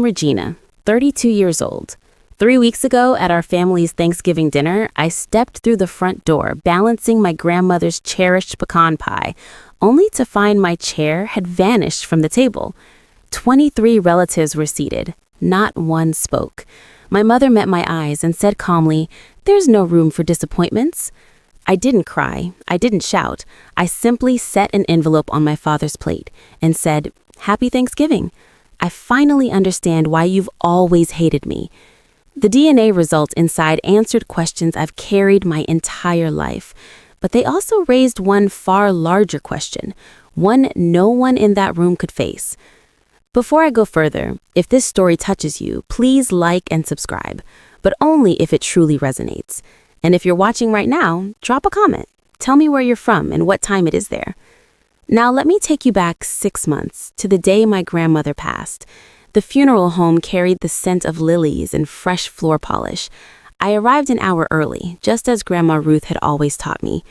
I'm Regina, 32 years old. 3 weeks ago, at our family's Thanksgiving dinner, I stepped through the front door, balancing my grandmother's cherished pecan pie, only to find my chair had vanished from the table. 23 relatives were seated. Not one spoke. My mother met my eyes and said calmly, "There's no room for disappointments." I didn't cry. I didn't shout. I simply set an envelope on my father's plate and said, "Happy Thanksgiving. I finally understand why you've always hated me." The DNA results inside answered questions I've carried my entire life, but they also raised one far larger question, one no one in that room could face. Before I go further, if this story touches you, please like and subscribe, but only if it truly resonates. And if you're watching right now, drop a comment. Tell me where you're from and what time it is there. Now let me take you back 6 months to the day my grandmother passed. The funeral home carried the scent of lilies and fresh floor polish. I arrived an hour early, just as Grandma Ruth had always taught me.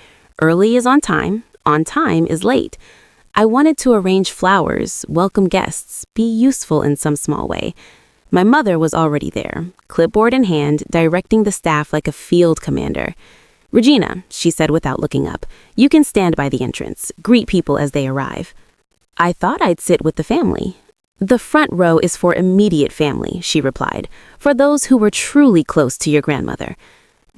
Early is on time is late. I wanted to arrange flowers, welcome guests, be useful in some small way. My mother was already there, clipboard in hand, directing the staff like a field commander. "Regina," she said without looking up, "you can stand by the entrance, greet people as they arrive." I thought I'd sit with the family. "The front row is for immediate family," she replied, "for those who were truly close to your grandmother."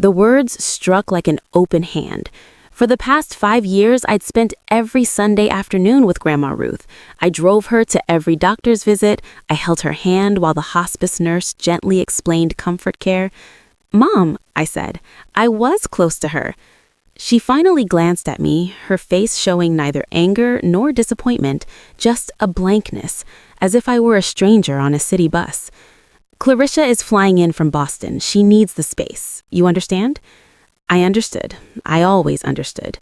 The words struck like an open hand. For the past 5 years, I'd spent every Sunday afternoon with Grandma Ruth. I drove her to every doctor's visit. I held her hand while the hospice nurse gently explained comfort care. "Mom," I said, "I was close to her." She finally glanced at me, her face showing neither anger nor disappointment, just a blankness, as if I were a stranger on a city bus. "Clarissa is flying in from Boston. She needs the space. You understand?" I understood. I always understood.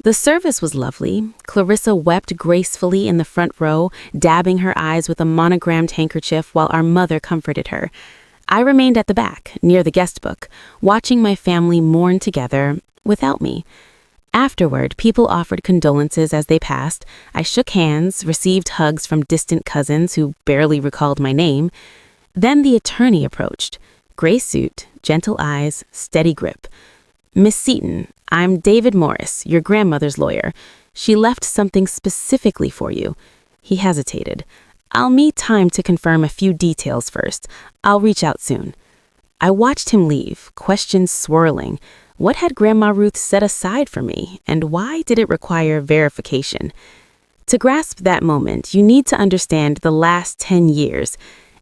The service was lovely. Clarissa wept gracefully in the front row, dabbing her eyes with a monogrammed handkerchief while our mother comforted her. I remained at the back, near the guest book, watching my family mourn together without me. Afterward, people offered condolences as they passed. I shook hands, received hugs from distant cousins who barely recalled my name. Then the attorney approached. Gray suit, gentle eyes, steady grip. "Miss Seaton, I'm David Morris, your grandmother's lawyer. She left something specifically for you." He hesitated. "I'll need time to confirm a few details first. I'll reach out soon." I watched him leave, questions swirling. What had Grandma Ruth set aside for me, and why did it require verification? To grasp that moment, you need to understand the last 10 years.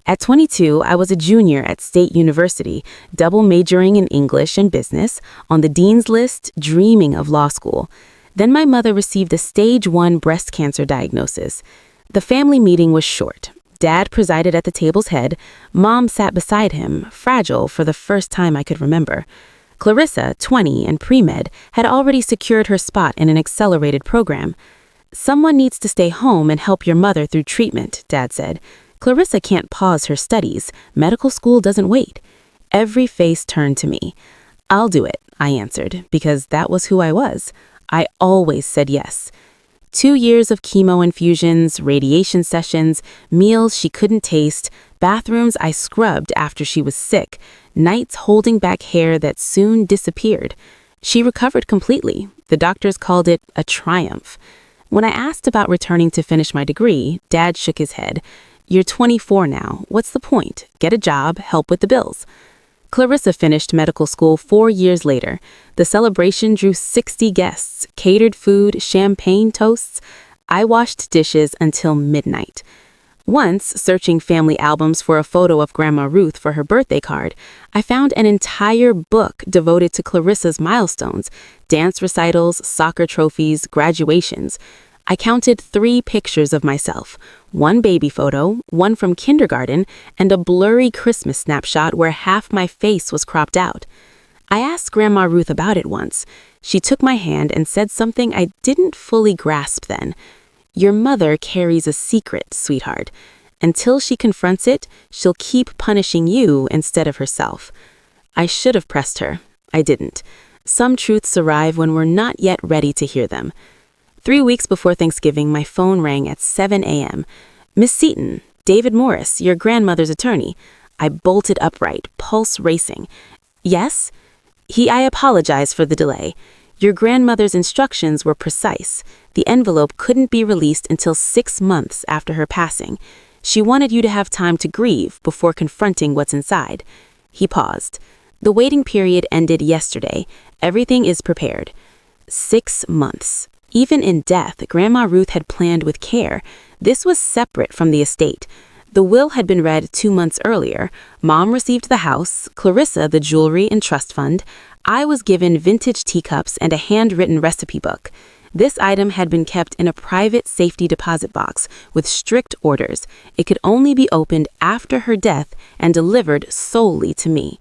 At 22, I was a junior at State University, double majoring in English and business, on the dean's list, dreaming of law school. Then my mother received a stage 1 breast cancer diagnosis. The family meeting was short. Dad presided at the table's head. Mom sat beside him, fragile for the first time I could remember. Clarissa, 20 and pre-med, had already secured her spot in an accelerated program. "Someone needs to stay home and help your mother through treatment," Dad said. "Clarissa can't pause her studies. Medical school doesn't wait." Every face turned to me. "I'll do it," I answered, because that was who I was. I always said yes. 2 years of chemo infusions, radiation sessions, meals she couldn't taste, bathrooms I scrubbed after she was sick, nights holding back hair that soon disappeared. She recovered completely. The doctors called it a triumph. When I asked about returning to finish my degree, Dad shook his head. "You're 24 now. What's the point? Get a job, help with the bills." Clarissa finished medical school 4 years later. The celebration drew 60 guests, catered food, champagne toasts. I washed dishes until midnight. Once, searching family albums for a photo of Grandma Ruth for her birthday card, I found an entire book devoted to Clarissa's milestones: dance recitals, soccer trophies, graduations. I counted 3 pictures of myself, one baby photo, one from kindergarten, and a blurry Christmas snapshot where half my face was cropped out. I asked Grandma Ruth about it once. She took my hand and said something I didn't fully grasp then. "Your mother carries a secret, sweetheart. Until she confronts it, she'll keep punishing you instead of herself." I should have pressed her. I didn't. Some truths arrive when we're not yet ready to hear them. 3 weeks before Thanksgiving, my phone rang at 7 a.m. "Miss Seaton, David Morris, your grandmother's attorney." I bolted upright, pulse racing. "Yes?" I apologize for the delay. Your grandmother's instructions were precise. The envelope couldn't be released until 6 months after her passing. She wanted you to have time to grieve before confronting what's inside." He paused. "The waiting period ended yesterday. Everything is prepared." 6 months. Even in death, Grandma Ruth had planned with care. This was separate from the estate. The will had been read 2 months earlier. Mom received the house, Clarissa the jewelry and trust fund. I was given vintage teacups and a handwritten recipe book. This item had been kept in a private safety deposit box with strict orders. It could only be opened after her death and delivered solely to me.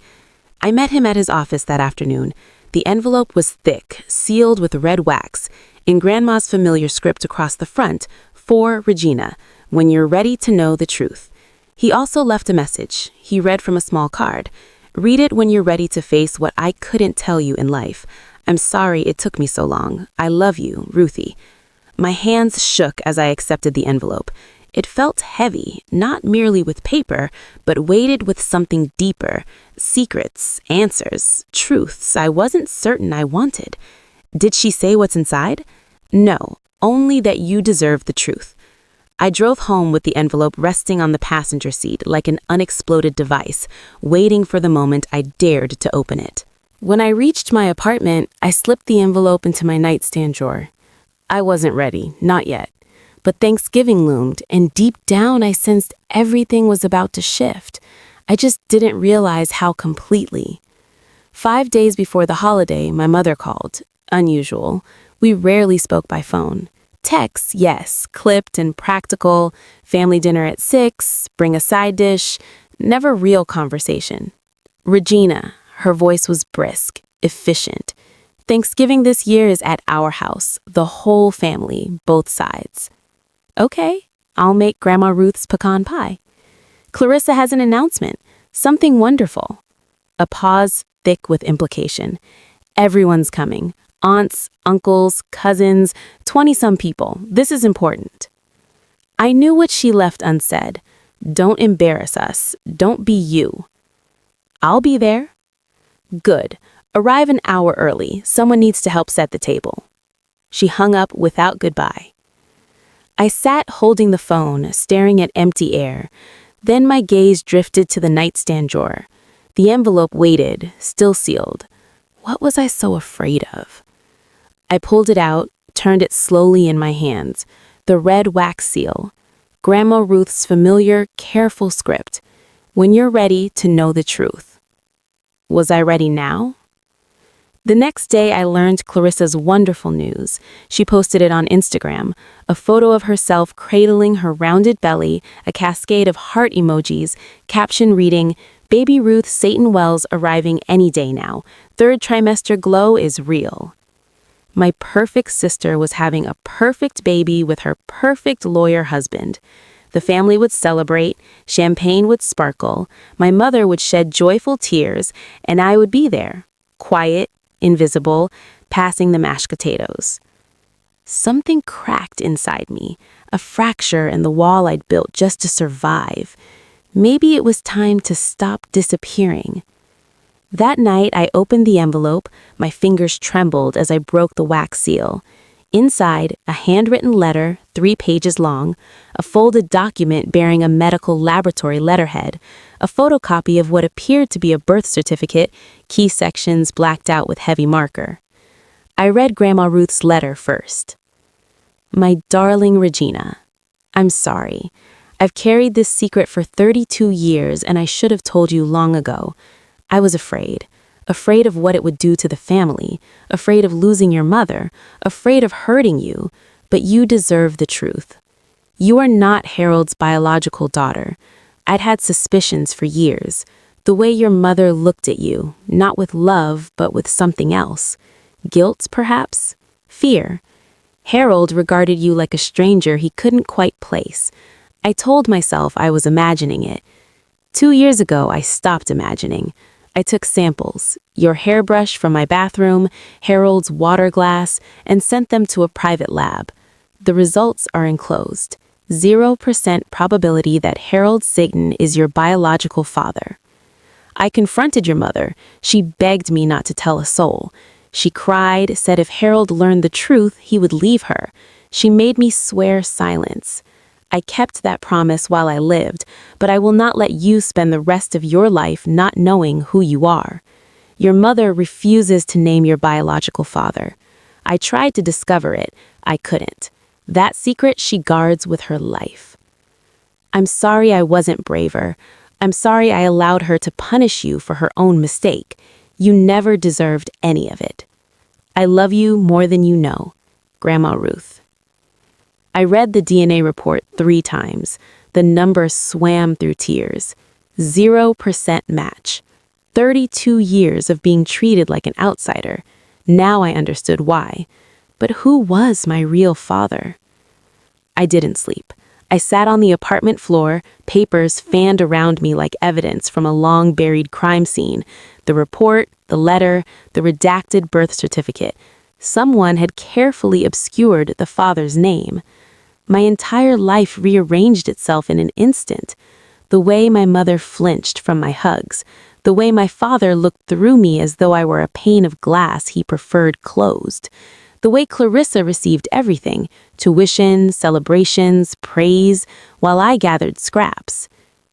I met him at his office that afternoon. The envelope was thick, sealed with red wax. In Grandma's familiar script across the front, "For Regina, when you're ready to know the truth." He also left a message. He read from a small card. "Read it when you're ready to face what I couldn't tell you in life. I'm sorry it took me so long. I love you, Ruthie." My hands shook as I accepted the envelope. It felt heavy, not merely with paper, but weighted with something deeper. Secrets, answers, truths I wasn't certain I wanted. Did she say what's inside? No, only that you deserve the truth. I drove home with the envelope resting on the passenger seat like an unexploded device, waiting for the moment I dared to open it. When I reached my apartment, I slipped the envelope into my nightstand drawer. I wasn't ready, not yet. But Thanksgiving loomed, and deep down I sensed everything was about to shift. I just didn't realize how completely. 5 days before the holiday, my mother called. Unusual. We rarely spoke by phone. Texts, yes, clipped and practical. Family dinner at 6, bring a side dish. Never real conversation. "Regina," her voice was brisk, efficient. "Thanksgiving this year is at our house, the whole family, both sides." "Okay, I'll make Grandma Ruth's pecan pie." "Clarissa has an announcement, something wonderful." A pause thick with implication. "Everyone's coming. Aunts, uncles, cousins, 20-some people. This is important." I knew what she left unsaid. "Don't embarrass us. Don't be you." "I'll be there." "Good. Arrive an hour early. Someone needs to help set the table." She hung up without goodbye. I sat holding the phone, staring at empty air. Then my gaze drifted to the nightstand drawer. The envelope waited, still sealed. What was I so afraid of? I pulled it out, turned it slowly in my hands. The red wax seal. Grandma Ruth's familiar, careful script. "When you're ready to know the truth." Was I ready now? The next day, I learned Clarissa's wonderful news. She posted it on Instagram, a photo of herself cradling her rounded belly, a cascade of heart emojis, caption reading, "Baby Ruth Satan Wells arriving any day now. 3rd trimester glow is real." My perfect sister was having a perfect baby with her perfect lawyer husband. The family would celebrate, champagne would sparkle, my mother would shed joyful tears, and I would be there, quiet, invisible, passing the mashed potatoes. Something cracked inside me, a fracture in the wall I'd built just to survive. Maybe it was time to stop disappearing. That night, I opened the envelope. My fingers trembled as I broke the wax seal. Inside, a handwritten letter, 3 pages long, a folded document bearing a medical laboratory letterhead, a photocopy of what appeared to be a birth certificate, key sections blacked out with heavy marker. I read Grandma Ruth's letter first. "My darling Regina, I'm sorry. I've carried this secret for 32 years and I should have told you long ago. I was afraid of what it would do to the family, afraid of losing your mother, afraid of hurting you, but you deserve the truth. You are not Harold's biological daughter. I'd had suspicions for years. The way your mother looked at you, not with love, but with something else. Guilt, perhaps? Fear. Harold regarded you like a stranger he couldn't quite place. I told myself I was imagining it. 2 years ago, I stopped imagining. I took samples, your hairbrush from my bathroom, Harold's water glass, and sent them to a private lab. The results are enclosed. 0% probability that Harold Sigton is your biological father. I confronted your mother. She begged me not to tell a soul. She cried, said if Harold learned the truth, he would leave her. She made me swear silence. I kept that promise while I lived, but I will not let you spend the rest of your life not knowing who you are. Your mother refuses to name your biological father. I tried to discover it. I couldn't. That secret she guards with her life. I'm sorry I wasn't braver. I'm sorry I allowed her to punish you for her own mistake. You never deserved any of it. I love you more than you know. Grandma Ruth. I read the DNA report 3 times. The number swam through tears. 0% match. 32 years of being treated like an outsider. Now I understood why. But who was my real father? I didn't sleep. I sat on the apartment floor, papers fanned around me like evidence from a long-buried crime scene. The report, the letter, the redacted birth certificate. Someone had carefully obscured the father's name. My entire life rearranged itself in an instant. The way my mother flinched from my hugs, the way my father looked through me as though I were a pane of glass he preferred closed. The way Clarissa received everything, tuition, celebrations, praise, while I gathered scraps.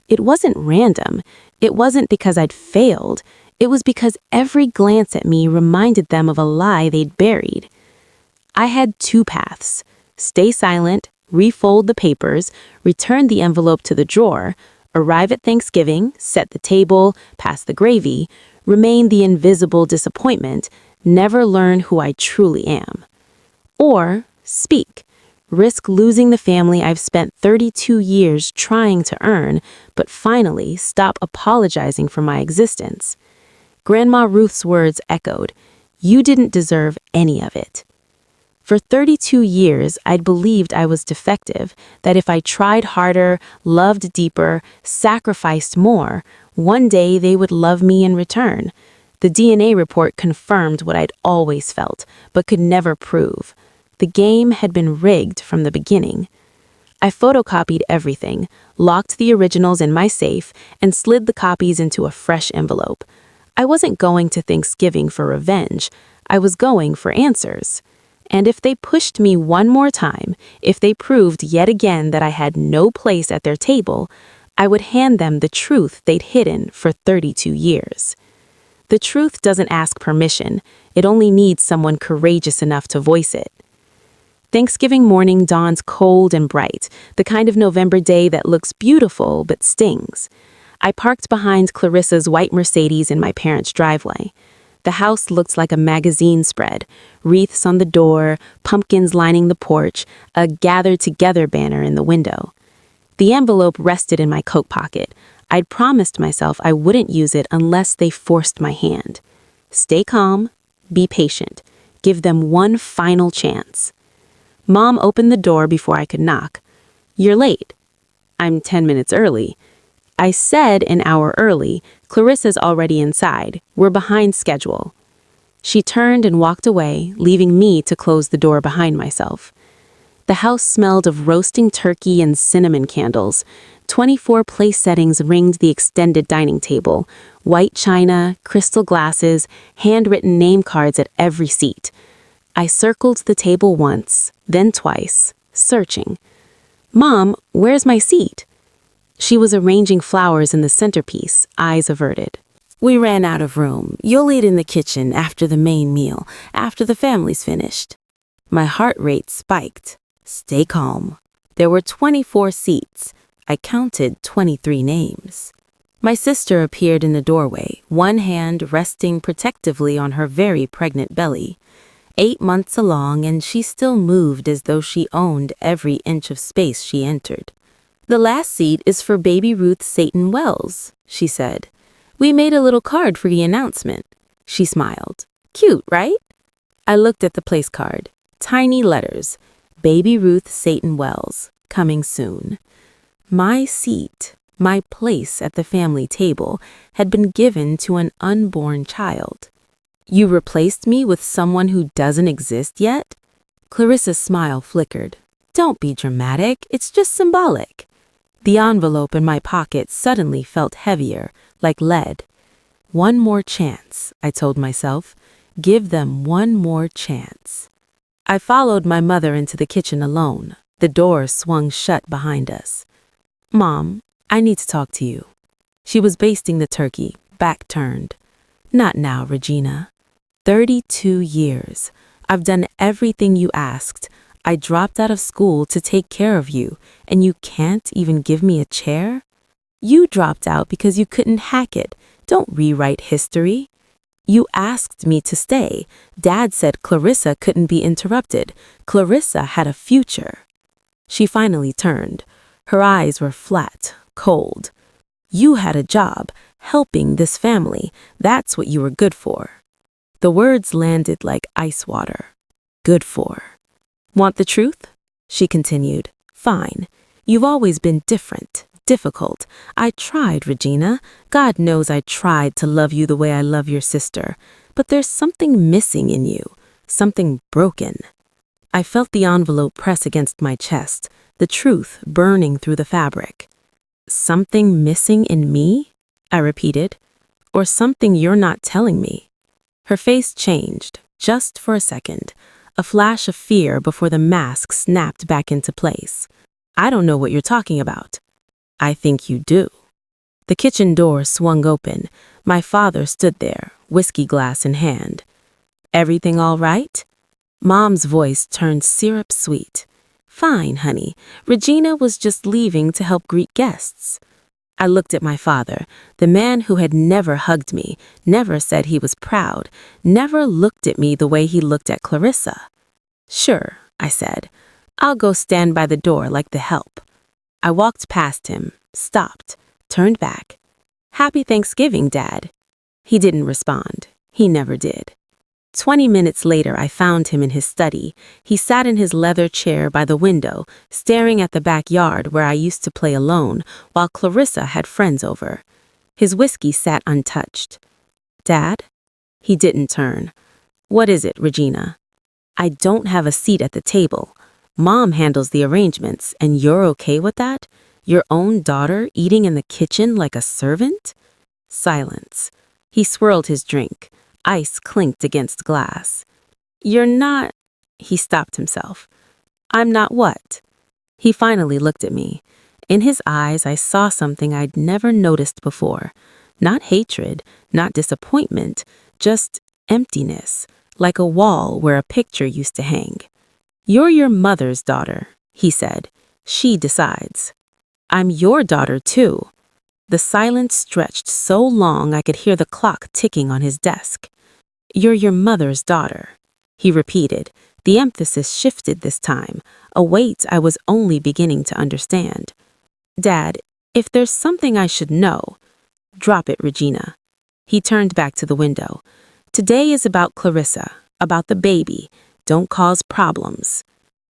It wasn't random. It wasn't because I'd failed. It was because every glance at me reminded them of a lie they'd buried. I had 2 paths: stay silent, refold the papers, return the envelope to the drawer, arrive at Thanksgiving, set the table, pass the gravy, remain the invisible disappointment, never learn who I truly am. Or speak, risk losing the family I've spent 32 years trying to earn, but finally stop apologizing for my existence. Grandma Ruth's words echoed, "You didn't deserve any of it." For 32 years, I'd believed I was defective, that if I tried harder, loved deeper, sacrificed more, one day they would love me in return. The DNA report confirmed what I'd always felt, but could never prove. The game had been rigged from the beginning. I photocopied everything, locked the originals in my safe, and slid the copies into a fresh envelope. I wasn't going to Thanksgiving for revenge. I was going for answers. And if they pushed me one more time, if they proved yet again that I had no place at their table, I would hand them the truth they'd hidden for 32 years. The truth doesn't ask permission. It only needs someone courageous enough to voice it. Thanksgiving morning dawns cold and bright, the kind of November day that looks beautiful but stings. I parked behind Clarissa's white Mercedes in my parents' driveway. The house looked like a magazine spread, wreaths on the door, pumpkins lining the porch, a gathered together banner in the window. The envelope rested in my coat pocket. I'd promised myself I wouldn't use it unless they forced my hand. Stay calm, be patient, give them one final chance. Mom opened the door before I could knock. "You're late." "I'm 10 minutes early." I said an hour early. Clarissa's already inside. We're behind schedule. She turned and walked away, leaving me to close the door behind myself. The house smelled of roasting turkey and cinnamon candles. 24 place settings ringed the extended dining table. White china, crystal glasses, handwritten name cards at every seat. I circled the table once, then twice, searching. "Mom, where's my seat?" She was arranging flowers in the centerpiece, eyes averted. "We ran out of room. You'll eat in the kitchen after the main meal, after the family's finished." My heart rate spiked. Stay calm. There were 24 seats. I counted 23 names. My sister appeared in the doorway, one hand resting protectively on her very pregnant belly. 8 months along, and she still moved as though she owned every inch of space she entered. "The last seat is for baby Ruth Satan Wells," she said. "We made a little card for the announcement." She smiled. "Cute, right?" I looked at the place card. Tiny letters. Baby Ruth Satan Wells, coming soon. My seat, my place at the family table, had been given to an unborn child. "You replaced me with someone who doesn't exist yet?" Clarissa's smile flickered. Don't be dramatic, it's just symbolic. The envelope in my pocket suddenly felt heavier, like lead. One more chance, I told myself. Give them one more chance. I followed my mother into the kitchen alone. The door swung shut behind us. Mom, I need to talk to you. She was basting the turkey, back turned. Not now, Regina. 32 years. I've done everything you asked. I dropped out of school to take care of you, and you can't even give me a chair? You dropped out because you couldn't hack it. Don't rewrite history. You asked me to stay. Dad said Clarissa couldn't be interrupted. Clarissa had a future. She finally turned. Her eyes were flat, cold. You had a job, helping this family. That's what you were good for. The words landed like ice water. Good for. Want the truth? She continued. Fine. You've always been different, difficult. I tried, Regina. God knows I tried to love you the way I love your sister. But there's something missing in you, something broken. I felt the envelope press against my chest, the truth burning through the fabric. Something missing in me? I repeated. Or something you're not telling me? Her face changed, just for a second. A flash of fear before the mask snapped back into place. I don't know what you're talking about. I think you do. The kitchen door swung open. My father stood there, whiskey glass in hand. Everything all right? Mom's voice turned syrup sweet. Fine, honey. Regina was just leaving to help greet guests. I looked at my father, the man who had never hugged me, never said he was proud, never looked at me the way he looked at Clarissa. Sure, I said. I'll go stand by the door like the help. I walked past him, stopped, turned back. Happy Thanksgiving, Dad. He didn't respond. He never did. 20 minutes later, I found him in his study. He sat in his leather chair by the window, staring at the backyard where I used to play alone, while Clarissa had friends over. His whiskey sat untouched. Dad? He didn't turn. What is it, Regina? I don't have a seat at the table. Mom handles the arrangements, and you're okay with that? Your own daughter eating in the kitchen like a servant? Silence. He swirled his drink. Ice clinked against glass. You're not... He stopped himself. I'm not what? He finally looked at me. In his eyes, I saw something I'd never noticed before. Not hatred, not disappointment, just emptiness, like a wall where a picture used to hang. You're your mother's daughter, he said. She decides. I'm your daughter, too. The silence stretched so long I could hear the clock ticking on his desk. You're your mother's daughter, he repeated. The emphasis shifted this time, a weight I was only beginning to understand. Dad, if there's something I should know, drop it, Regina. He turned back to the window. Today is about Clarissa, about the baby. Don't cause problems.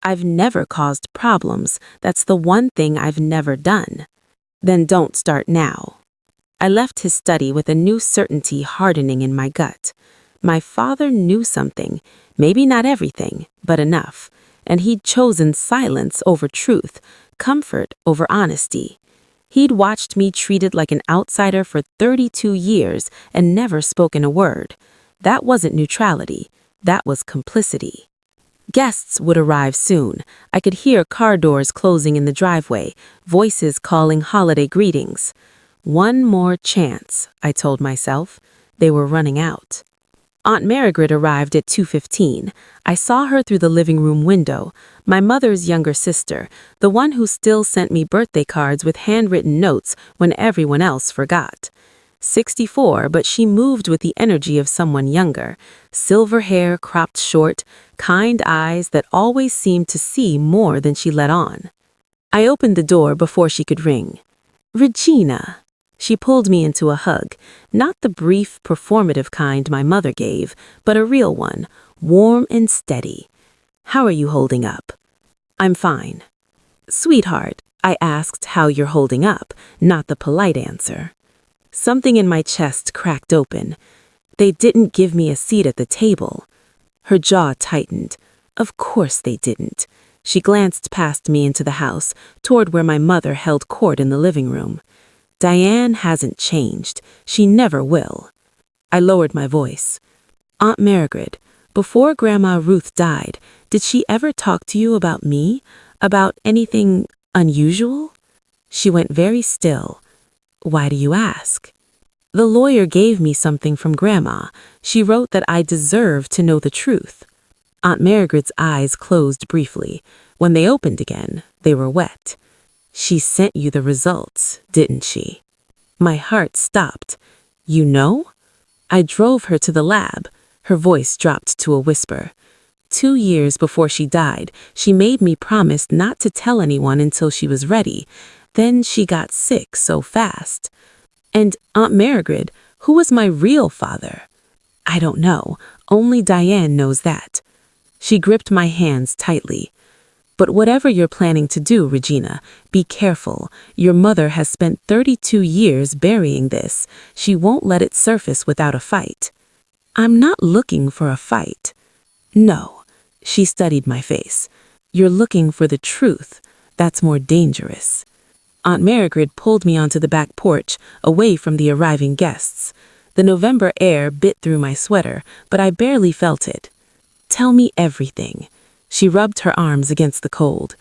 I've never caused problems. That's the one thing I've never done. Then don't start now. I left his study with a new certainty hardening in my gut. My father knew something, maybe not everything, but enough, and he'd chosen silence over truth, comfort over honesty. He'd watched me treated like an outsider for 32 years and never spoken a word. That wasn't neutrality, that was complicity. Guests would arrive soon. I could hear car doors closing in the driveway, voices calling holiday greetings. One more chance, I told myself. They were running out. Aunt Margaret arrived at 2:15. I saw her through the living room window, my mother's younger sister, the one who still sent me birthday cards with handwritten notes when everyone else forgot. 64, but she moved with the energy of someone younger. Silver hair cropped short, kind eyes that always seemed to see more than she let on. I opened the door before she could ring. Regina. She pulled me into a hug, not the brief, performative kind my mother gave, but a real one, warm and steady. How are you holding up? I'm fine. Sweetheart, I asked how you're holding up, not the polite answer. Something in my chest cracked open. They didn't give me a seat at the table. Her jaw tightened. Of course they didn't. She glanced past me into the house, toward where my mother held court in the living room. Diane hasn't changed. She never will. I lowered my voice. Aunt Margaret, before Grandma Ruth died, did she ever talk to you about me? About anything unusual? She went very still. Why do you ask? The lawyer gave me something from Grandma. She wrote that I deserve to know the truth. Aunt Margaret's eyes closed briefly. When they opened again, they were wet. She sent you the results, didn't she? My heart stopped. You know? I drove her to the lab. Her voice dropped to a whisper. 2 years before she died, she made me promise not to tell anyone until she was ready. Then she got sick so fast. And Aunt Margaret, who was my real father? I don't know. Only Diane knows that. She gripped my hands tightly. But whatever you're planning to do, Regina, be careful. Your mother has spent 32 years burying this. She won't let it surface without a fight. I'm not looking for a fight. No, she studied my face. You're looking for the truth. That's more dangerous. Aunt Margaret pulled me onto the back porch, away from the arriving guests. The November air bit through my sweater, but I barely felt it. Tell me everything. She rubbed her arms against the cold.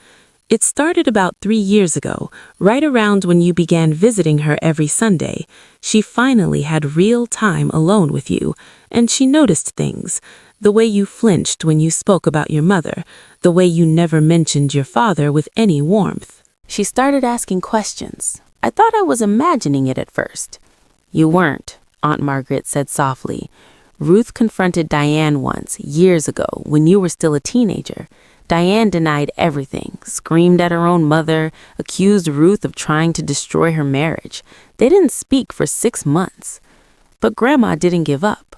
It started about 3 years ago, right around when you began visiting her every Sunday. She finally had real time alone with you, and she noticed things. The way you flinched when you spoke about your mother, the way you never mentioned your father with any warmth. She started asking questions. I thought I was imagining it at first. You weren't, Aunt Margaret said softly. Ruth confronted Diane once, years ago, when you were still a teenager. Diane denied everything, screamed at her own mother, accused Ruth of trying to destroy her marriage. They didn't speak for 6 months. But Grandma didn't give up.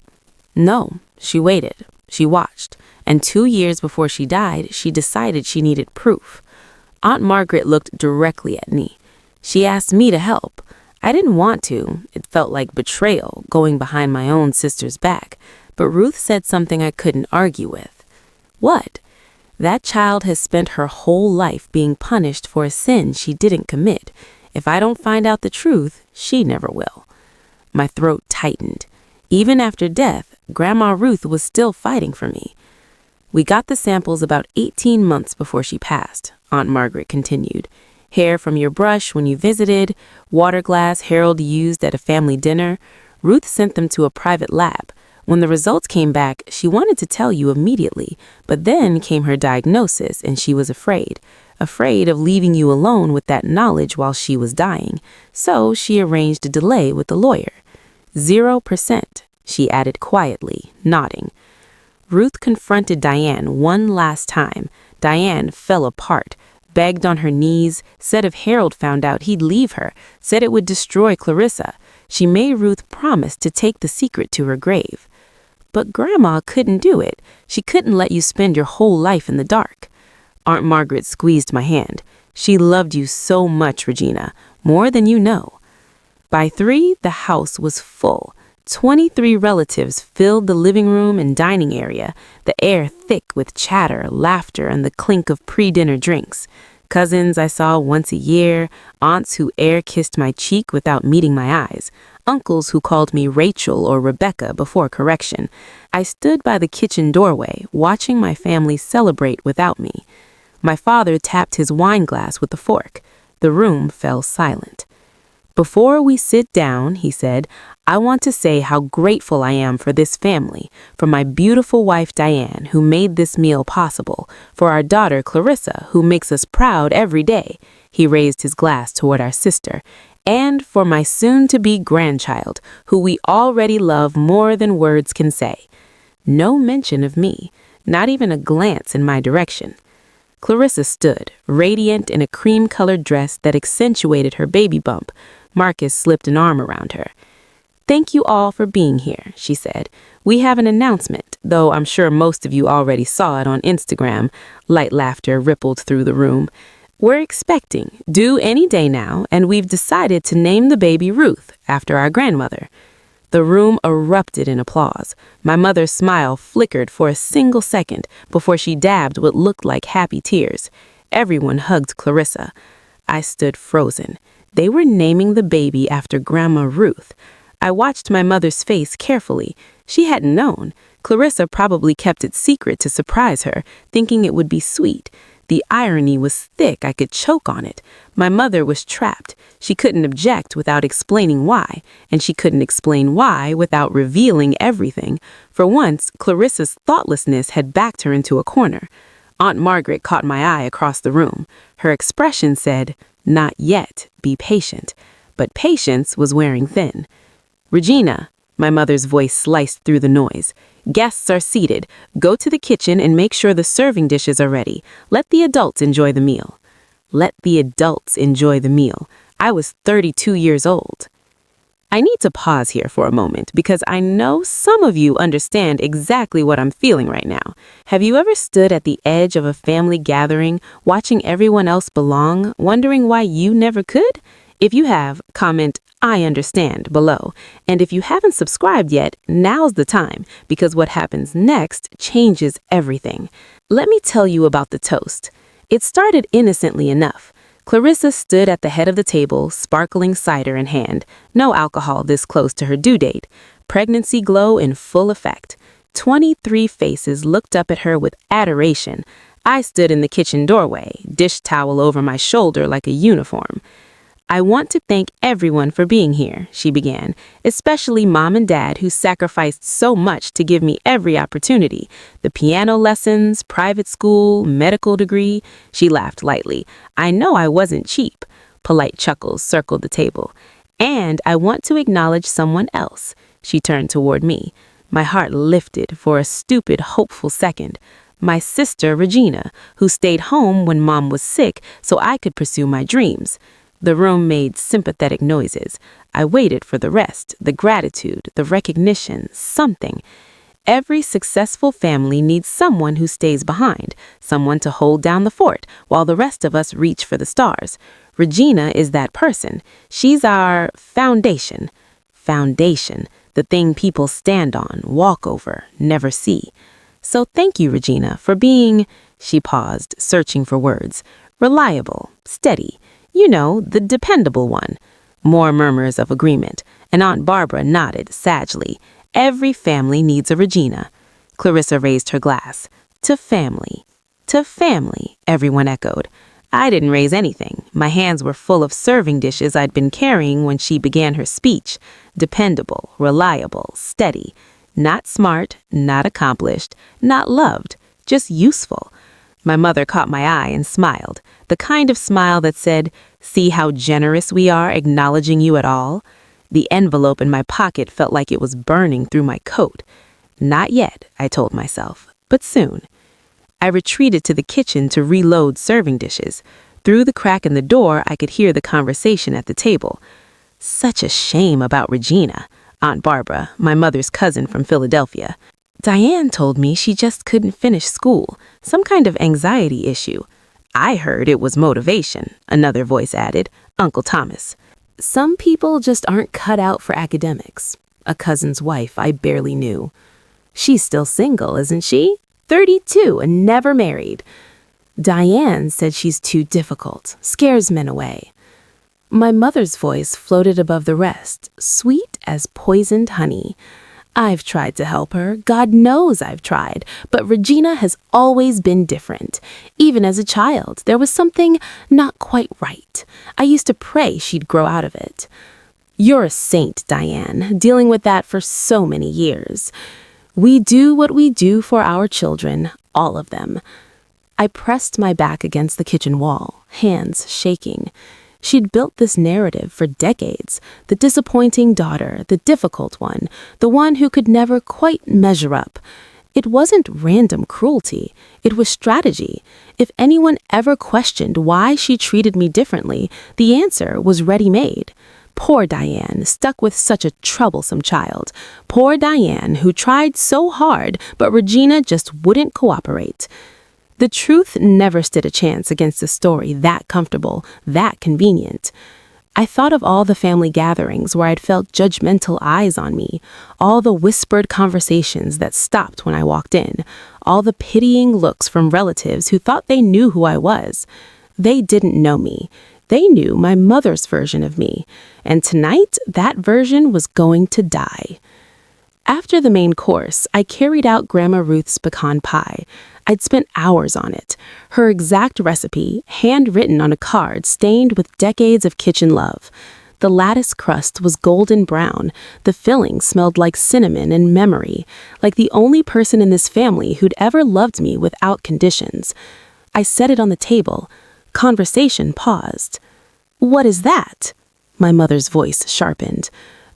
No, she waited. She watched. And 2 years before she died, she decided she needed proof. Aunt Margaret looked directly at me. She asked me to help. I didn't want to. It felt like betrayal, going behind my own sister's back. But Ruth said something I couldn't argue with. What? That child has spent her whole life being punished for a sin she didn't commit. If I don't find out the truth, she never will. My throat tightened. Even after death, Grandma Ruth was still fighting for me. We got the samples about 18 months before she passed, Aunt Margaret continued. Hair from your brush when you visited, water glass Harold used at a family dinner. Ruth sent them to a private lab. When the results came back, she wanted to tell you immediately, but then came her diagnosis and she was afraid of leaving you alone with that knowledge while she was dying. So she arranged a delay with the lawyer. 0%, she added quietly, nodding. Ruth confronted Diane one last time. Diane fell apart, begged on her knees, said if Harold found out he'd leave her, said it would destroy Clarissa. She made Ruth promise to take the secret to her grave. But Grandma couldn't do it. She couldn't let you spend your whole life in the dark. Aunt Margaret squeezed my hand. She loved you so much, Regina, more than you know. By 3, the house was full. 23 relatives filled the living room and dining area, the air thick with chatter, laughter, and the clink of pre-dinner drinks. Cousins I saw once a year, aunts who air-kissed my cheek without meeting my eyes, uncles who called me Rachel or Rebecca before correction. I stood by the kitchen doorway, watching my family celebrate without me. My father tapped his wine glass with a fork. The room fell silent. Before we sit down, he said, I want to say how grateful I am for this family, for my beautiful wife Diane, who made this meal possible, for our daughter Clarissa, who makes us proud every day. He raised his glass toward our sister. And for my soon-to-be grandchild, who we already love more than words can say. No mention of me, not even a glance in my direction. Clarissa stood, radiant in a cream-colored dress that accentuated her baby bump. Marcus slipped an arm around her. Thank you all for being here, she said. We have an announcement, though I'm sure most of you already saw it on Instagram. Light laughter rippled through the room. We're expecting, due any day now, and we've decided to name the baby Ruth, after our grandmother. The room erupted in applause. My mother's smile flickered for a single second before she dabbed what looked like happy tears. Everyone hugged Clarissa. I stood frozen. They were naming the baby after Grandma Ruth. I watched my mother's face carefully. She hadn't known. Clarissa probably kept it secret to surprise her, thinking it would be sweet. The irony was thick, I could choke on it. My mother was trapped. She couldn't object without explaining why, and she couldn't explain why without revealing everything. For once, Clarissa's thoughtlessness had backed her into a corner. Aunt Margaret caught my eye across the room. Her expression said, "Not yet, be patient." But patience was wearing thin. "Regina," my mother's voice sliced through the noise. "Guests are seated. Go to the kitchen and make sure the serving dishes are ready. Let the adults enjoy the meal." Let the adults enjoy the meal. I was 32 years old. I need to pause here for a moment because I know some of you understand exactly what I'm feeling right now. Have you ever stood at the edge of a family gathering, watching everyone else belong, wondering why you never could? If you have, comment "I understand" below. And if you haven't subscribed yet, now's the time, because what happens next changes everything. Let me tell you about the toast. It started innocently enough. Clarissa stood at the head of the table, sparkling cider in hand. No alcohol this close to her due date. Pregnancy glow in full effect. 23 faces looked up at her with adoration. I stood in the kitchen doorway, dish towel over my shoulder like a uniform. "I want to thank everyone for being here," she began, "especially Mom and Dad who sacrificed so much to give me every opportunity. The piano lessons, private school, medical degree." She laughed lightly. "I know I wasn't cheap." Polite chuckles circled the table. "And I want to acknowledge someone else." She turned toward me. My heart lifted for a stupid, hopeful second. My sister, Regina, who stayed home when Mom was sick so I could pursue my dreams. The room made sympathetic noises. I waited for the rest, the gratitude, the recognition, something. Every successful family needs someone who stays behind, someone to hold down the fort while the rest of us reach for the stars. Regina is that person. She's our foundation. Foundation, the thing people stand on, walk over, never see. So thank you, Regina, for being, she paused, searching for words, reliable, steady. You know, the dependable one. More murmurs of agreement, and Aunt Barbara nodded sagely. Every family needs a Regina. Clarissa raised her glass. To family. To family, everyone echoed. I didn't raise anything. My hands were full of serving dishes I'd been carrying when she began her speech. Dependable, reliable, steady. Not smart, not accomplished, not loved, just useful. My mother caught my eye and smiled, the kind of smile that said, "See how generous we are acknowledging you at all?" The envelope in my pocket felt like it was burning through my coat. Not yet, I told myself, but soon. I retreated to the kitchen to reload serving dishes. Through the crack in the door, I could hear the conversation at the table. Such a shame about Regina, Aunt Barbara, my mother's cousin from Philadelphia. Diane told me she just couldn't finish school, some kind of anxiety issue. I heard it was motivation, another voice added, Uncle Thomas. Some people just aren't cut out for academics. A cousin's wife I barely knew. She's still single, isn't she? 32 and never married. Diane said she's too difficult, scares men away. My mother's voice floated above the rest, sweet as poisoned honey. I've tried to help her, God knows I've tried, but Regina has always been different. Even as a child, there was something not quite right. I used to pray she'd grow out of it. You're a saint, Diane, dealing with that for so many years. We do what we do for our children, all of them. I pressed my back against the kitchen wall, hands shaking. She'd built this narrative for decades, the disappointing daughter, the difficult one, the one who could never quite measure up. It wasn't random cruelty, it was strategy. If anyone ever questioned why she treated me differently, the answer was ready-made. Poor Diane, stuck with such a troublesome child. Poor Diane, who tried so hard, but Regina just wouldn't cooperate. The truth never stood a chance against a story that comfortable, that convenient. I thought of all the family gatherings where I'd felt judgmental eyes on me, all the whispered conversations that stopped when I walked in, all the pitying looks from relatives who thought they knew who I was. They didn't know me. They knew my mother's version of me, and tonight that version was going to die. After the main course, I carried out Grandma Ruth's pecan pie. I'd spent hours on it. Her exact recipe, handwritten on a card stained with decades of kitchen love. The lattice crust was golden brown. The filling smelled like cinnamon and memory, like the only person in this family who'd ever loved me without conditions. I set it on the table. Conversation paused. "What is that?" My mother's voice sharpened.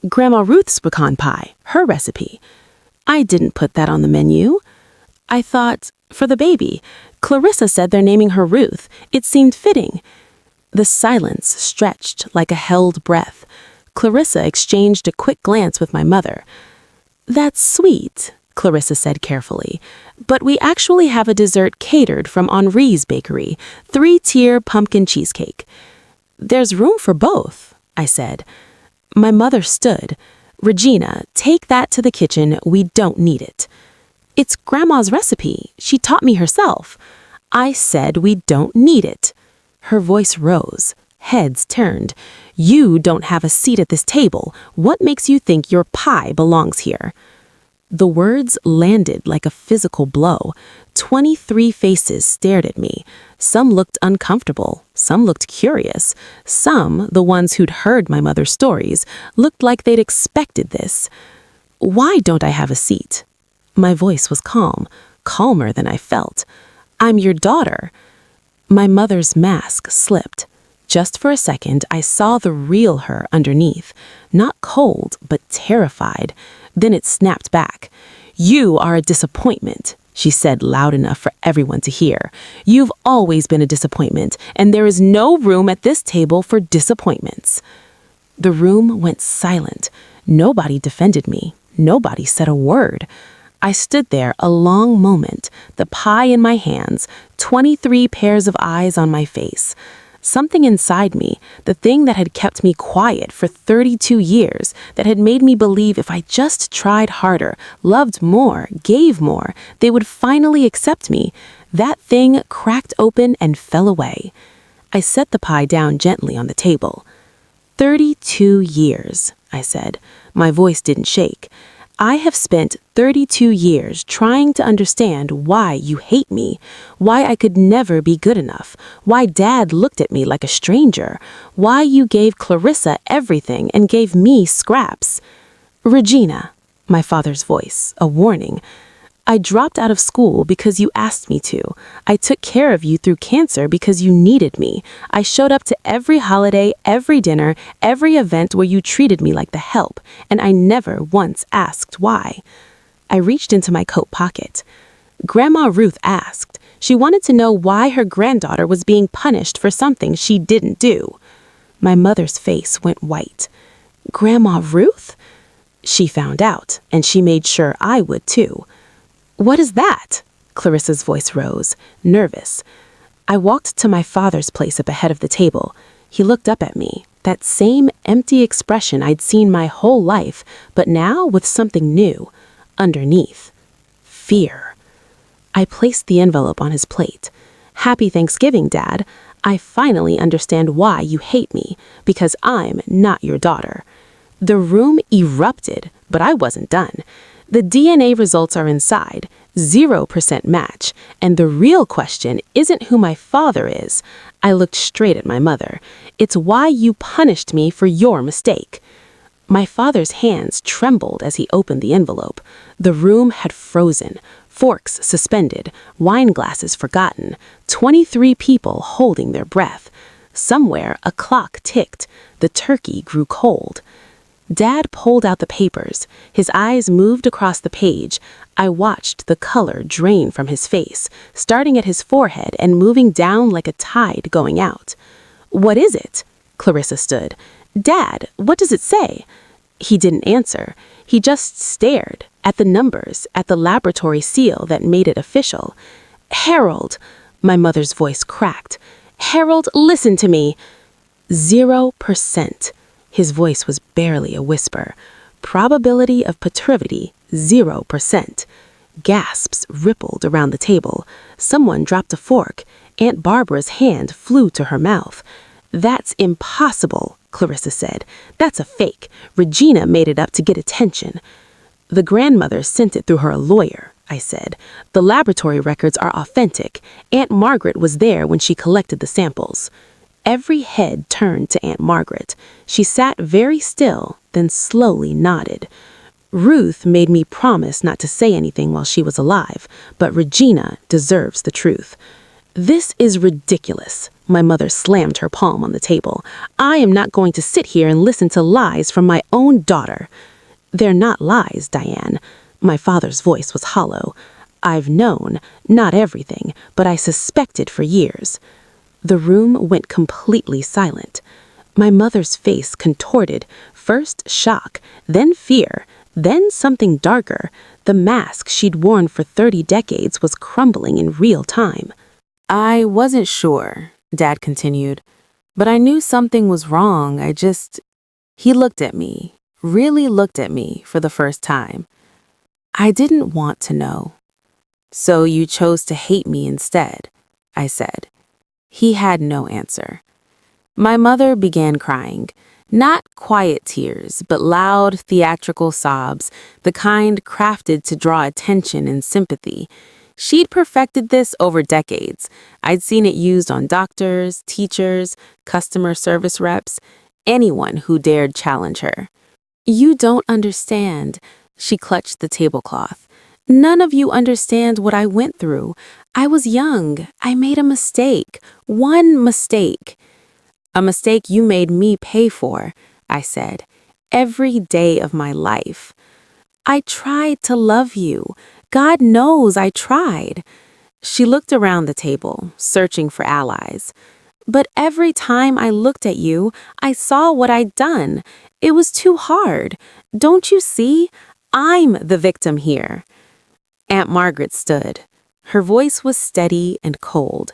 "Grandma Ruth's pecan pie, her recipe." "I didn't put that on the menu." I thought, for the baby. Clarissa said they're naming her Ruth. It seemed fitting. The silence stretched like a held breath. Clarissa exchanged a quick glance with my mother. "That's sweet," Clarissa said carefully, "but we actually have a dessert catered from Henri's bakery, 3-tier pumpkin cheesecake." "There's room for both," I said. My mother stood. "Regina, take that to the kitchen. We don't need it." "It's Grandma's recipe. She taught me herself." "I said we don't need it." Her voice rose. Heads turned. "You don't have a seat at this table. What makes you think your pie belongs here?" The words landed like a physical blow. 23 faces stared at me. Some looked uncomfortable. Some looked curious. Some, the ones who'd heard my mother's stories, looked like they'd expected this. "Why don't I have a seat?" My voice was calm, calmer than I felt. "I'm your daughter." My mother's mask slipped. Just for a second, I saw the real her underneath. Not cold, but terrified. Then it snapped back. "You are a disappointment," she said loud enough for everyone to hear. "You've always been a disappointment, and there is no room at this table for disappointments." The room went silent. Nobody defended me. Nobody said a word. I stood there a long moment, the pie in my hands, 23 pairs of eyes on my face. Something inside me, the thing that had kept me quiet for 32 years, that had made me believe if I just tried harder, loved more, gave more, they would finally accept me, that thing cracked open and fell away. I set the pie down gently on the table. 32 years, I said. My voice didn't shake. I have spent 32 years trying to understand why you hate me, why I could never be good enough, why Dad looked at me like a stranger, why you gave Clarissa everything and gave me scraps. "Regina," my father's voice, a warning. "I dropped out of school because you asked me to. I took care of you through cancer because you needed me. I showed up to every holiday, every dinner, every event where you treated me like the help, and I never once asked why." I reached into my coat pocket. Grandma Ruth asked. She wanted to know why her granddaughter was being punished for something she didn't do. My mother's face went white. "Grandma Ruth?" She found out, and she made sure I would too. "What is that?" Clarissa's voice rose, nervous. I walked to my father's place at the head of the table. He looked up at me, that same empty expression I'd seen my whole life, but now with something new, underneath. Fear. I placed the envelope on his plate. "Happy Thanksgiving, Dad. I finally understand why you hate me, because I'm not your daughter." The room erupted, but I wasn't done. The DNA results are inside, 0% match, and the real question isn't who my father is. I looked straight at my mother. It's why you punished me for your mistake. My father's hands trembled as he opened the envelope. The room had frozen, forks suspended, wine glasses forgotten, 23 people holding their breath. Somewhere a clock ticked. The turkey grew cold. Dad pulled out the papers. His eyes moved across the page. I watched the color drain from his face, starting at his forehead and moving down like a tide going out. "What is it?" Clarissa stood. "Dad, what does it say?" He didn't answer. He just stared at the numbers, at the laboratory seal that made it official. "Harold," my mother's voice cracked. "Harold, listen to me." 0%. His voice was barely a whisper. Probability of paternity, 0%. Gasps rippled around the table. Someone dropped a fork. Aunt Barbara's hand flew to her mouth. "That's impossible," Clarissa said. "That's a fake. Regina made it up to get attention." "The grandmother sent it through her lawyer," I said. "The laboratory records are authentic. Aunt Margaret was there when she collected the samples." Every head turned to Aunt Margaret. She sat very still, then slowly nodded. "Ruth made me promise not to say anything while she was alive, but Regina deserves the truth." "This is ridiculous." My mother slammed her palm on the table. "I am not going to sit here and listen to lies from my own daughter." "They're not lies, Diane." My father's voice was hollow. "I've known, not everything, but I suspected for years." The room went completely silent. My mother's face contorted, first shock, then fear, then something darker. The mask she'd worn for 30 decades was crumbling in real time. "I wasn't sure," Dad continued, "but I knew something was wrong. He looked at me, really looked at me for the first time. I didn't want to know." "So you chose to hate me instead," I said. He had no answer. My mother began crying. Not quiet tears, but loud, theatrical sobs, the kind crafted to draw attention and sympathy. She'd perfected this over decades. I'd seen it used on doctors, teachers, customer service reps, anyone who dared challenge her. "You don't understand." She clutched the tablecloth. "None of you understand what I went through. I was young. I made a mistake. One mistake." "A mistake you made me pay for," I said. "Every day of my life." "I tried to love you. God knows I tried." She looked around the table, searching for allies. "But every time I looked at you, I saw what I'd done. It was too hard. Don't you see? I'm the victim here." Aunt Margaret stood. Her voice was steady and cold.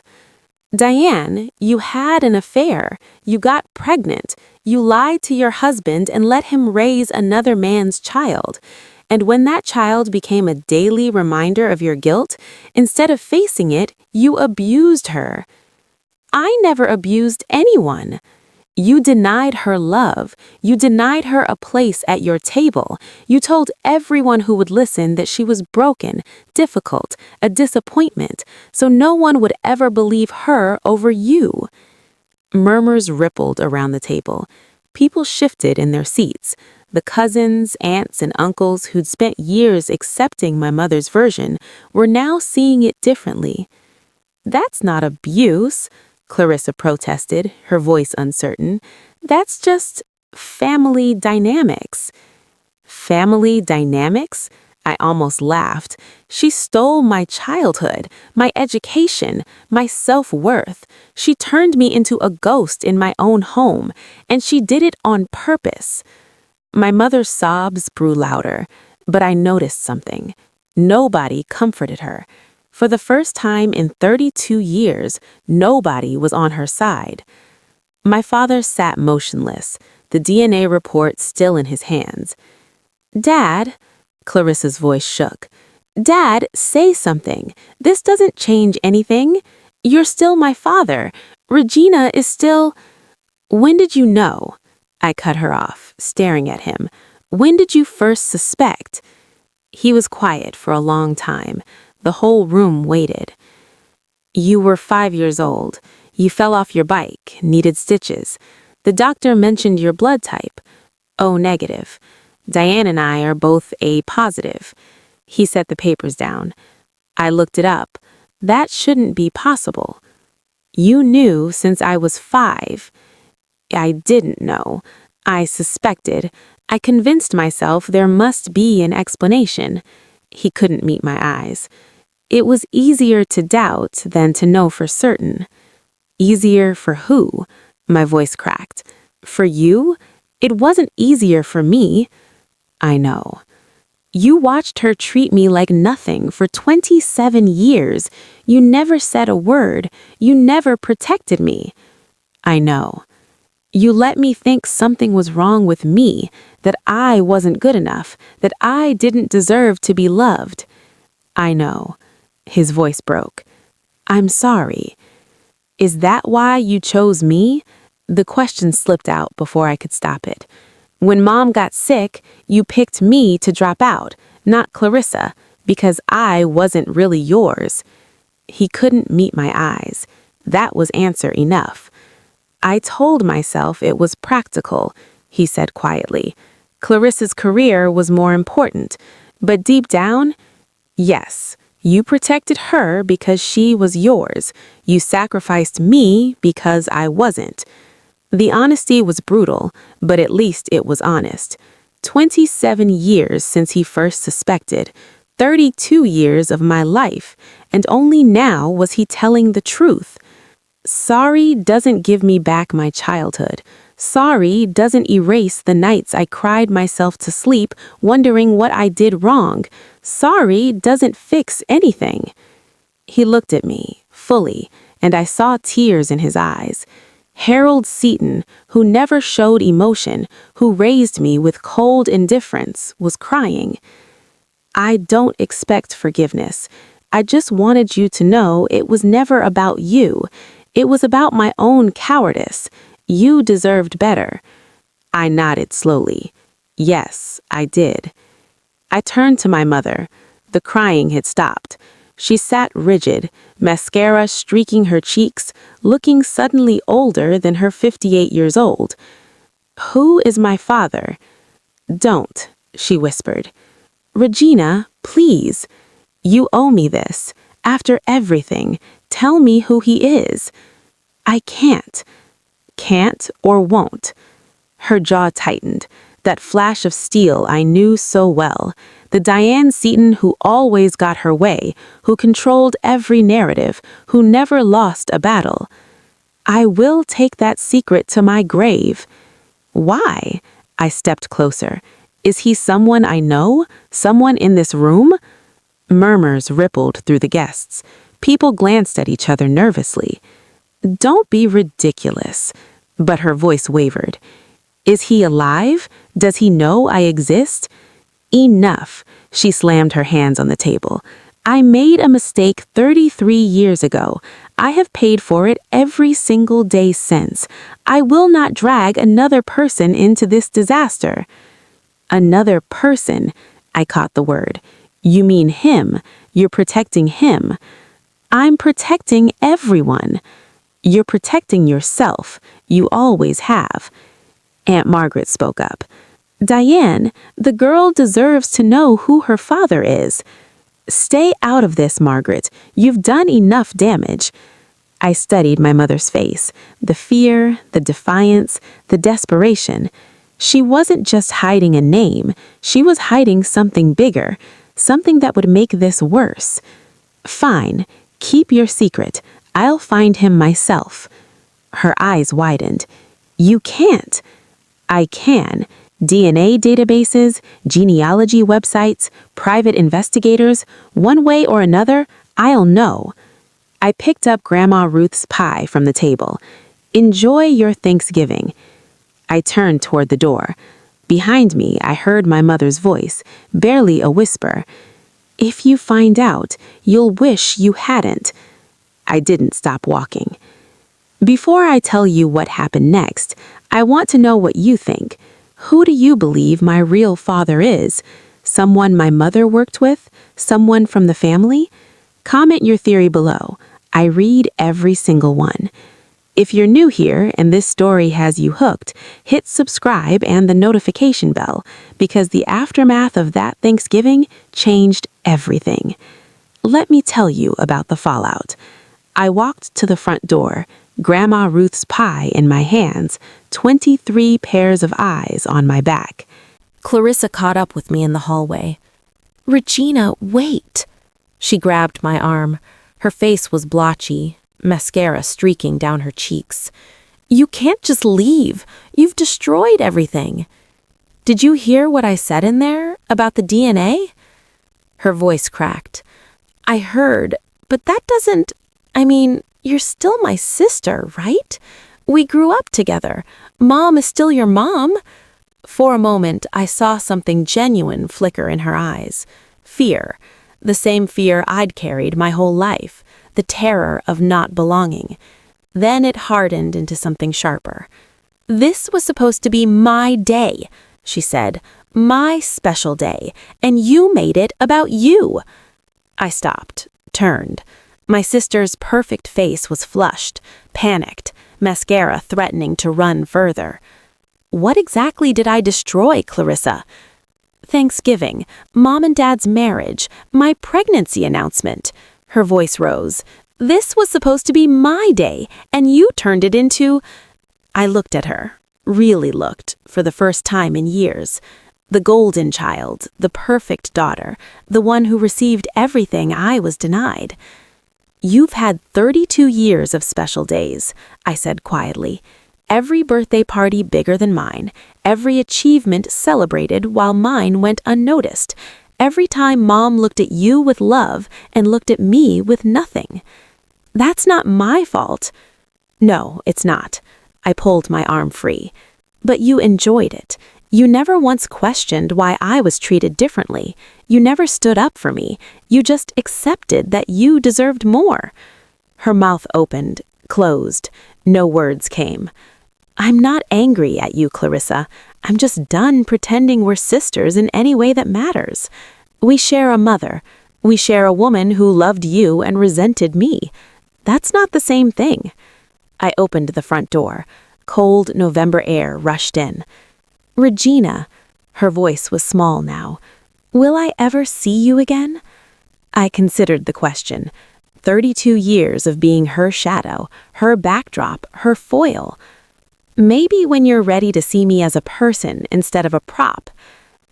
"Diane, you had an affair. You got pregnant. You lied to your husband and let him raise another man's child. And when that child became a daily reminder of your guilt, instead of facing it, you abused her." "I never abused anyone." "You denied her love. You denied her a place at your table. You told everyone who would listen that she was broken, difficult, a disappointment, so no one would ever believe her over you." Murmurs rippled around the table. People shifted in their seats. The cousins, aunts, and uncles who'd spent years accepting my mother's version were now seeing it differently. "That's not abuse," Clarissa protested, her voice uncertain. "That's just family dynamics." "Family dynamics?" I almost laughed. "She stole my childhood, my education, my self-worth. She turned me into a ghost in my own home, and she did it on purpose." My mother's sobs grew louder, but I noticed something. Nobody comforted her. For the first time in 32 years, nobody was on her side. My father sat motionless, the DNA report still in his hands. "Dad," Clarissa's voice shook. "Dad, say something. This doesn't change anything. You're still my father. Regina is still—" "When did you know?" I cut her off, staring at him. "When did you first suspect?" He was quiet for a long time. The whole room waited. "You were 5 years old. You fell off your bike, needed stitches. The doctor mentioned your blood type. O negative. Diane and I are both A positive." He set the papers down. I looked it up. "That shouldn't be possible." "You knew since I was 5. "I didn't know. I suspected. I convinced myself there must be an explanation." He couldn't meet my eyes. "It was easier to doubt than to know for certain." "Easier for who?" My voice cracked. "For you? It wasn't easier for me." "I know." "You watched her treat me like nothing for 27 years. You never said a word. You never protected me." "I know." You let me think something was wrong with me, that I wasn't good enough, that I didn't deserve to be loved. I know. His voice broke. I'm sorry. Is that why you chose me? The question slipped out before I could stop it. When Mom got sick, you picked me to drop out, not Clarissa, because I wasn't really yours. He couldn't meet my eyes. That was answer enough. I told myself it was practical, he said quietly. Clarissa's career was more important, but deep down, yes, you protected her because she was yours. You sacrificed me because I wasn't. The honesty was brutal, but at least it was honest. 27 years since he first suspected, 32 years of my life, and only now was he telling the truth. Sorry doesn't give me back my childhood. Sorry doesn't erase the nights I cried myself to sleep wondering what I did wrong. Sorry doesn't fix anything. He looked at me, fully, and I saw tears in his eyes. Harold Seaton, who never showed emotion, who raised me with cold indifference, was crying. I don't expect forgiveness. I just wanted you to know it was never about you. It was about my own cowardice. You deserved better. I nodded slowly. Yes, I did. I turned to my mother. The crying had stopped. She sat rigid, mascara streaking her cheeks, looking suddenly older than her 58 years old. Who is my father? Don't, she whispered. Regina, please. You owe me this. After everything, tell me who he is. I can't. Can't or won't. Her jaw tightened. That flash of steel I knew so well. The Diane Seaton who always got her way, who controlled every narrative, who never lost a battle. I will take that secret to my grave. Why? I stepped closer. Is he someone I know? Someone in this room? Murmurs rippled through the guests. People glanced at each other nervously. Don't be ridiculous. But her voice wavered. Is he alive? Does he know I exist? Enough. She slammed her hands on the table. I made a mistake 33 years ago. I have paid for it every single day since. I will not drag another person into this disaster. Another person. I caught the word. You mean him. You're protecting him. I'm protecting everyone. You're protecting yourself. You always have. Aunt Margaret spoke up. Diane, the girl deserves to know who her father is. Stay out of this, Margaret. You've done enough damage. I studied my mother's face. The fear, the defiance, the desperation. She wasn't just hiding a name. She was hiding something bigger. Something that would make this worse. Fine. Keep your secret. I'll find him myself. Her eyes widened. You can't. I can. DNA databases, genealogy websites, private investigators, one way or another, I'll know. I picked up Grandma Ruth's pie from the table. Enjoy your Thanksgiving. I turned toward the door. Behind me, I heard my mother's voice, barely a whisper. If you find out, you'll wish you hadn't. I didn't stop walking. Before I tell you what happened next, I want to know what you think. Who do you believe my real father is? Someone my mother worked with? Someone from the family? Comment your theory below. I read every single one. If you're new here and this story has you hooked, hit subscribe and the notification bell, because the aftermath of that Thanksgiving changed everything. Let me tell you about the fallout. I walked to the front door, Grandma Ruth's pie in my hands, 23 pairs of eyes on my back. Clarissa caught up with me in the hallway. Regina, wait. She grabbed my arm. Her face was blotchy, mascara streaking down her cheeks. You can't just leave. You've destroyed everything. Did you hear what I said in there about the DNA? Her voice cracked. I heard, but that doesn't... you're still my sister, right? We grew up together. Mom is still your mom." For a moment, I saw something genuine flicker in her eyes. Fear. The same fear I'd carried my whole life. The terror of not belonging. Then it hardened into something sharper. "This was supposed to be my day," she said. "My special day. And you made it about you." I stopped, turned. My sister's perfect face was flushed, panicked, mascara threatening to run further. "What exactly did I destroy, Clarissa?" "Thanksgiving, Mom and Dad's marriage, my pregnancy announcement." Her voice rose. "This was supposed to be my day, and you turned it into—" I looked at her, really looked, for the first time in years. The golden child, the perfect daughter, the one who received everything I was denied. "You've had 32 years of special days," I said quietly. "Every birthday party bigger than mine, every achievement celebrated while mine went unnoticed, every time Mom looked at you with love and looked at me with nothing. That's not my fault." "No, it's not." I pulled my arm free. "But you enjoyed it. You never once questioned why I was treated differently. You never stood up for me. You just accepted that you deserved more." Her mouth opened, closed. No words came. "I'm not angry at you, Clarissa. I'm just done pretending we're sisters in any way that matters. We share a mother. We share a woman who loved you and resented me. That's not the same thing." I opened the front door. Cold November air rushed in. "Regina," her voice was small now, "will I ever see you again?" I considered the question. 32 years of being her shadow, her backdrop, her foil. "Maybe when you're ready to see me as a person instead of a prop."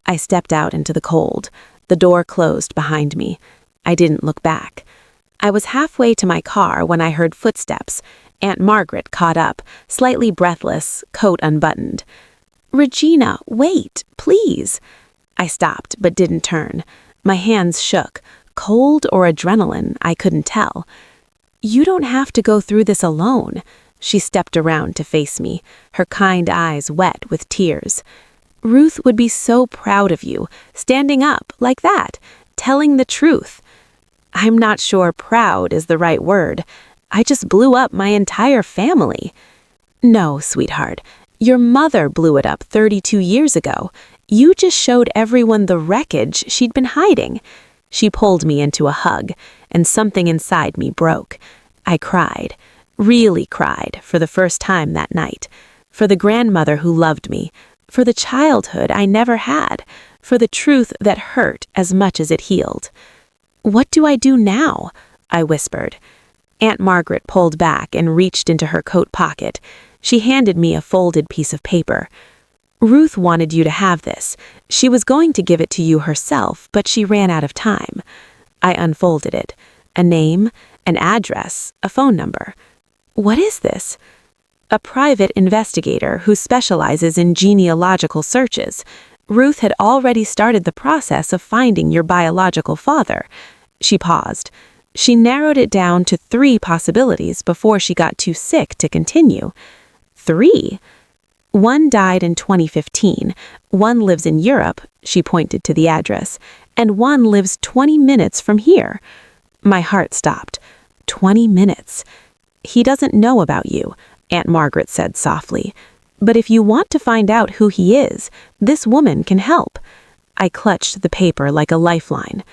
I stepped out into the cold. The door closed behind me. I didn't look back. I was halfway to my car when I heard footsteps. Aunt Margaret caught up, slightly breathless, coat unbuttoned. "Regina, wait, please." I stopped but didn't turn. My hands shook. Cold or adrenaline, I couldn't tell. "You don't have to go through this alone." She stepped around to face me, her kind eyes wet with tears. "Ruth would be so proud of you, standing up like that, telling the truth." I'm not sure proud is the right word. I just blew up my entire family. "No, sweetheart. Your mother blew it up 32 years ago. You just showed everyone the wreckage she'd been hiding." She pulled me into a hug, and something inside me broke. I cried, really cried, for the first time that night. For the grandmother who loved me, for the childhood I never had, for the truth that hurt as much as it healed. "What do I do now?" I whispered. Aunt Margaret pulled back and reached into her coat pocket. She handed me a folded piece of paper. "Ruth wanted you to have this. She was going to give it to you herself, but she ran out of time." I unfolded it. A name, an address, a phone number. "What is this?" "A private investigator who specializes in genealogical searches. Ruth had already started the process of finding your biological father." She paused. She narrowed it down to 3 possibilities before she got too sick to continue. 3? "One died in 2015, one lives in Europe," she pointed to the address, "and one lives 20 minutes from here." My heart stopped. 20 minutes. "He doesn't know about you," Aunt Margaret said softly. "But if you want to find out who he is, this woman can help." I clutched the paper like a lifeline.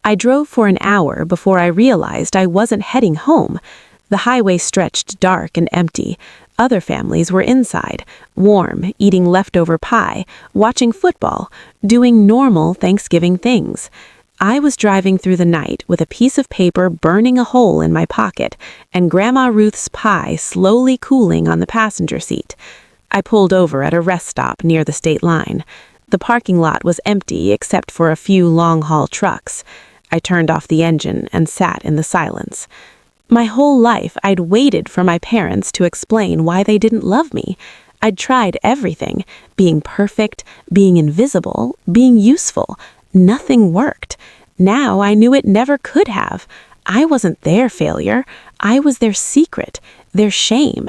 I drove for an hour before I realized I wasn't heading home. The highway stretched dark and empty. Other families were inside, warm, eating leftover pie, watching football, doing normal Thanksgiving things. I was driving through the night with a piece of paper burning a hole in my pocket and Grandma Ruth's pie slowly cooling on the passenger seat. I pulled over at a rest stop near the state line. The parking lot was empty except for a few long-haul trucks. I turned off the engine and sat in the silence. My whole life I'd waited for my parents to explain why they didn't love me. I'd tried everything, being perfect, being invisible, being useful. Nothing worked. Now I knew it never could have. I wasn't their failure. I was their secret, their shame.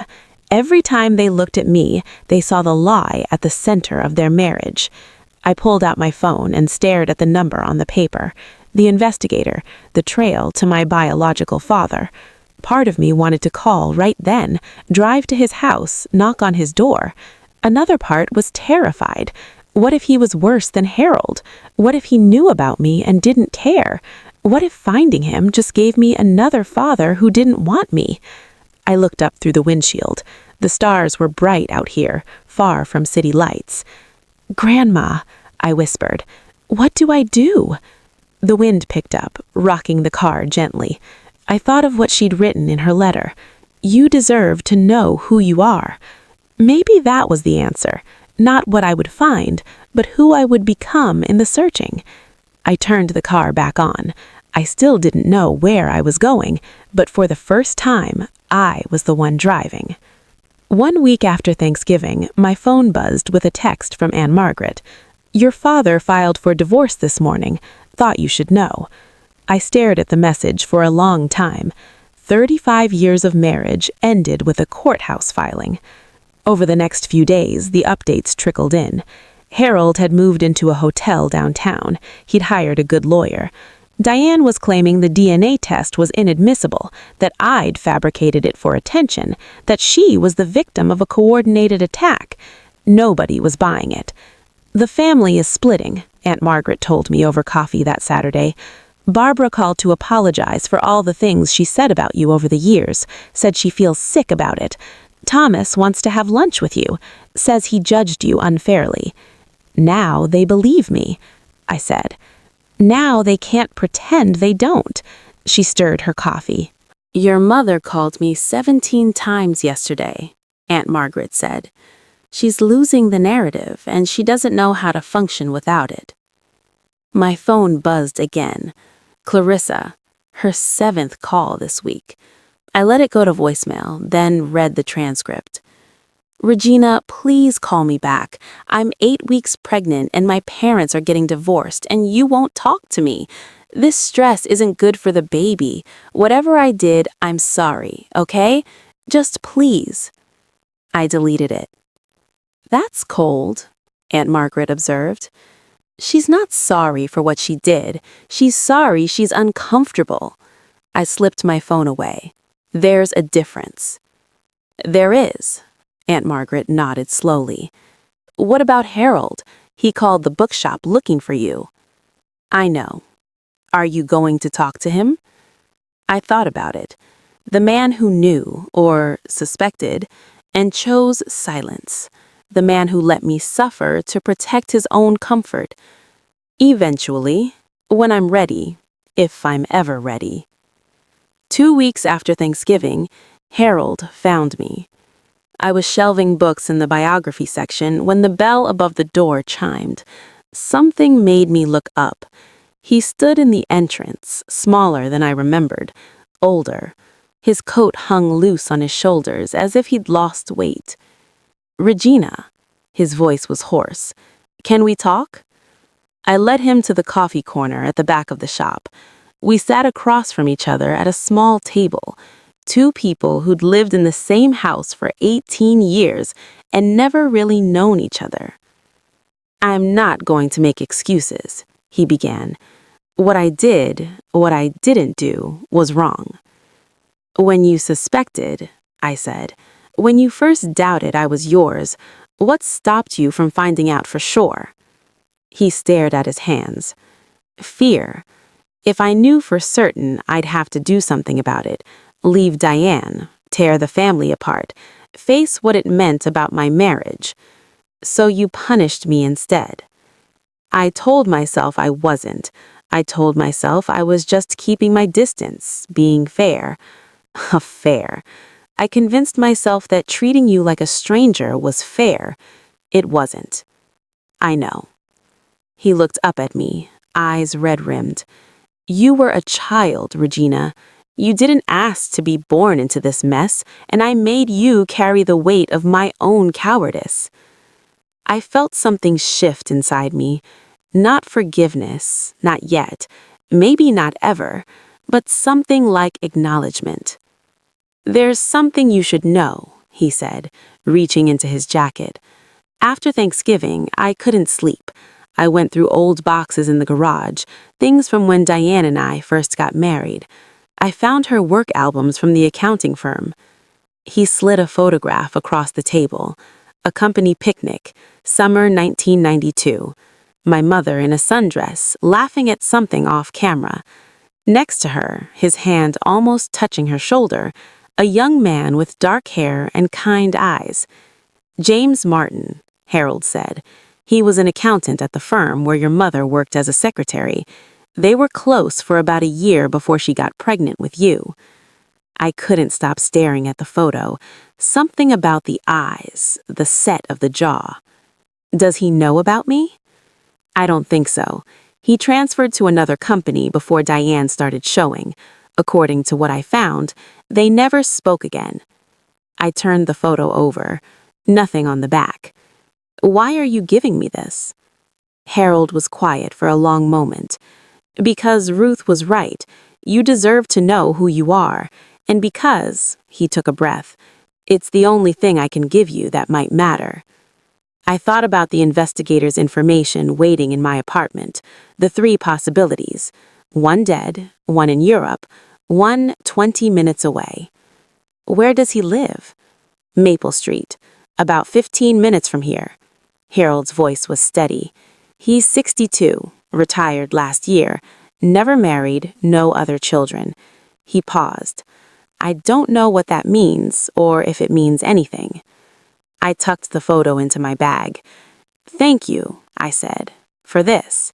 Every time they looked at me, they saw the lie at the center of their marriage. I pulled out my phone and stared at the number on the paper. The investigator, the trail to my biological father. Part of me wanted to call right then, drive to his house, knock on his door. Another part was terrified. What if he was worse than Harold? What if he knew about me and didn't care? What if finding him just gave me another father who didn't want me? I looked up through the windshield. The stars were bright out here, far from city lights. "Grandma," I whispered, "what do I do?" The wind picked up, rocking the car gently. I thought of what she'd written in her letter. "You deserve to know who you are." Maybe that was the answer. Not what I would find, but who I would become in the searching. I turned the car back on. I still didn't know where I was going, but for the first time, I was the one driving. 1 week after Thanksgiving, my phone buzzed with a text from Aunt Margaret. "Your father filed for divorce this morning. Thought you should know." I stared at the message for a long time. 35 years of marriage ended with a courthouse filing. Over the next few days, the updates trickled in. Harold had moved into a hotel downtown. He'd hired a good lawyer. Diane was claiming the DNA test was inadmissible, that I'd fabricated it for attention, that she was the victim of a coordinated attack. Nobody was buying it. "The family is splitting," Aunt Margaret told me over coffee that Saturday. "Barbara called to apologize for all the things she said about you over the years, said she feels sick about it. Thomas wants to have lunch with you, says he judged you unfairly." "Now they believe me," I said. "Now they can't pretend they don't." She stirred her coffee. "Your mother called me 17 times yesterday," Aunt Margaret said. "She's losing the narrative, and she doesn't know how to function without it." My phone buzzed again. Clarissa, her 7th call this week. I let it go to voicemail, then read the transcript. "Regina, please call me back. I'm 8 weeks pregnant and my parents are getting divorced and you won't talk to me. This stress isn't good for the baby. Whatever I did, I'm sorry, okay? Just please." I deleted it. "That's cold," Aunt Margaret observed. "She's not sorry for what she did. She's sorry she's uncomfortable." I slipped my phone away. "There's a difference." "There is." Aunt Margaret nodded slowly. "What about Harold? He called the bookshop looking for you." "I know. Are you going to talk to him?" I thought about it. The man who knew, or suspected, and chose silence. The man who let me suffer to protect his own comfort. Eventually, when I'm ready, if I'm ever ready. 2 weeks after Thanksgiving, Harold found me. I was shelving books in the biography section when the bell above the door chimed. Something made me look up. He stood in the entrance, smaller than I remembered, older. His coat hung loose on his shoulders as if he'd lost weight. "Regina," his voice was hoarse. "Can we talk?" I led him to the coffee corner at the back of the shop. We sat across from each other at a small table. 2 people who'd lived in the same house for 18 years and never really known each other. "I'm not going to make excuses," he began. What I didn't do, was wrong." "When you suspected," I said, "when you first doubted I was yours, what stopped you from finding out for sure?" He stared at his hands. "Fear. If I knew for certain, I'd have to do something about it. Leave Diane, tear the family apart, face what it meant about my marriage. So you punished me instead." I told myself I wasn't. I told myself I was just keeping my distance, being fair. Fair. I convinced myself that treating you like a stranger was fair. It wasn't. I know. He looked up at me, eyes red-rimmed. "You were a child, Regina. You didn't ask to be born into this mess, and I made you carry the weight of my own cowardice." I felt something shift inside me. Not forgiveness, not yet, maybe not ever, but something like acknowledgement. "There's something you should know," he said, reaching into his jacket. After Thanksgiving, I couldn't sleep. I went through old boxes in the garage, things from when Diane and I first got married. I found her work albums from the accounting firm. He slid a photograph across the table. A company picnic, summer 1992. My mother in a sundress, laughing at something off camera. Next to her, his hand almost touching her shoulder, a young man with dark hair and kind eyes. James Martin, Harold said. He was an accountant at the firm where your mother worked as a secretary. They were close for about a year before she got pregnant with you. I couldn't stop staring at the photo. Something about the eyes, the set of the jaw. Does he know about me? I don't think so. He transferred to another company before Diane started showing. According to what I found, they never spoke again. I turned the photo over. Nothing on the back. Why are you giving me this? Harold was quiet for a long moment. Because Ruth was right. You deserve to know who you are. And because, he took a breath, it's the only thing I can give you that might matter. I thought about the investigator's information waiting in my apartment, the 3 possibilities. One dead, one in Europe, one 20 minutes away. Where does he live? Maple Street, about 15 minutes from here. Harold's voice was steady. He's 62, retired last year, never married, no other children. He paused. I don't know what that means, or if it means anything. I tucked the photo into my bag. Thank you, I said, for this.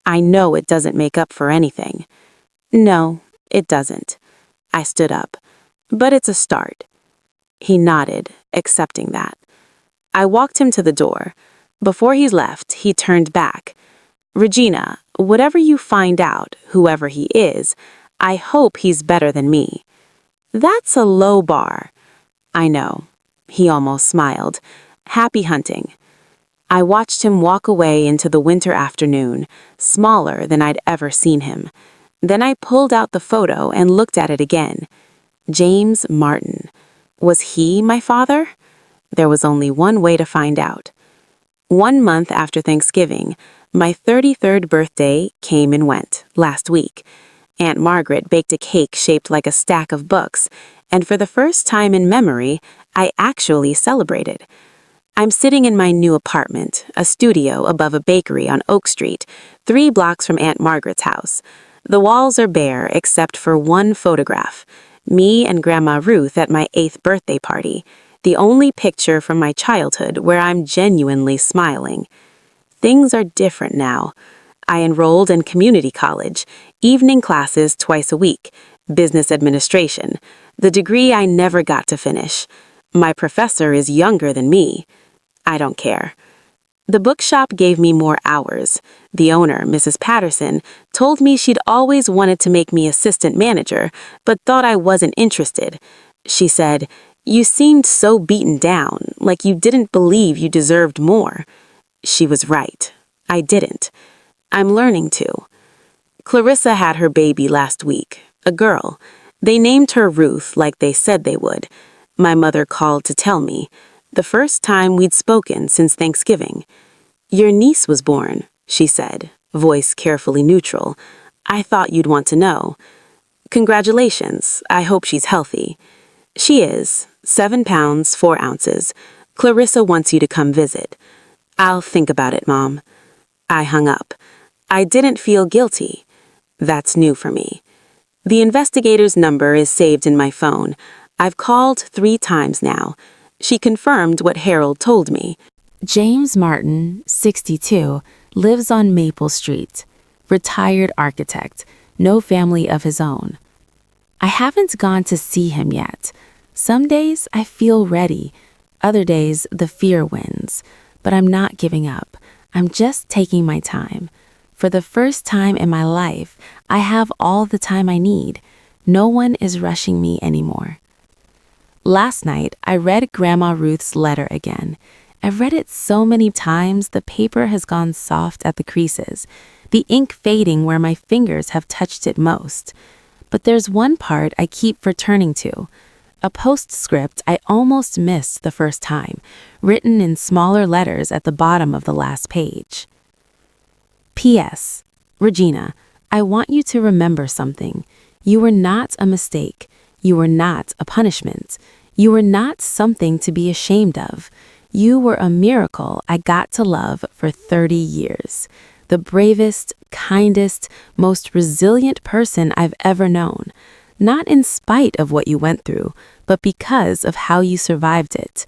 I know it doesn't make up for anything. No, it doesn't. I stood up. But it's a start. He nodded, accepting that. I walked him to the door. Before he left, he turned back. Regina, whatever you find out, whoever he is, I hope he's better than me. That's a low bar. I know. He almost smiled. Happy hunting. I watched him walk away into the winter afternoon, smaller than I'd ever seen him. Then I pulled out the photo and looked at it again. James Martin. Was he my father? There was only one way to find out. 1 month after Thanksgiving, my 33rd birthday came and went, last week. Aunt Margaret baked a cake shaped like a stack of books, and for the first time in memory, I actually celebrated. I'm sitting in my new apartment, a studio above a bakery on Oak Street, 3 blocks from Aunt Margaret's house. The walls are bare except for one photograph, me and Grandma Ruth at my 8th birthday party, the only picture from my childhood where I'm genuinely smiling. Things are different now. I enrolled in community college, evening classes twice a week, business administration, the degree I never got to finish. My professor is younger than me. I don't care. The bookshop gave me more hours. The owner, Mrs. Patterson, told me she'd always wanted to make me assistant manager, but thought I wasn't interested. She said, "You seemed so beaten down, like you didn't believe you deserved more." She was right. I didn't. I'm learning to. Clarissa had her baby last week, a girl. They named her Ruth like they said they would. My mother called to tell me, the first time we'd spoken since Thanksgiving. "Your niece was born," she said, voice carefully neutral. "I thought you'd want to know." "Congratulations. I hope she's healthy." "She is. 7 pounds, 4 ounces. Clarissa wants you to come visit." "I'll think about it, Mom." I hung up. I didn't feel guilty. That's new for me. The investigator's number is saved in my phone. I've called 3 times now. She confirmed what Harold told me. James Martin, 62, lives on Maple Street. Retired architect, no family of his own. I haven't gone to see him yet. Some days I feel ready. Other days the fear wins. But I'm not giving up. I'm just taking my time. For the first time in my life, I have all the time I need. No one is rushing me anymore. Last night, I read Grandma Ruth's letter again. I've read it so many times the paper has gone soft at the creases, the ink fading where my fingers have touched it most. But there's one part I keep returning to. a postscript I almost missed the first time, written in smaller letters at the bottom of the last page. P.S. Regina, I want you to remember something. You were not a mistake. You were not a punishment. You were not something to be ashamed of. You were a miracle I got to love for 30 years. The bravest, kindest, most resilient person I've ever known. Not in spite of what you went through, but because of how you survived it.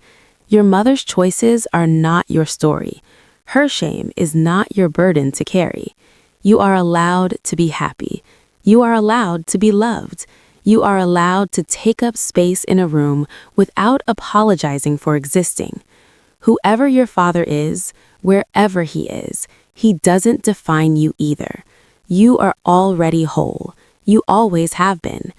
Your mother's choices are not your story. Her shame is not your burden to carry. You are allowed to be happy. You are allowed to be loved. You are allowed to take up space in a room without apologizing for existing. Whoever your father is, wherever he doesn't define you either. You are already whole. You always have been.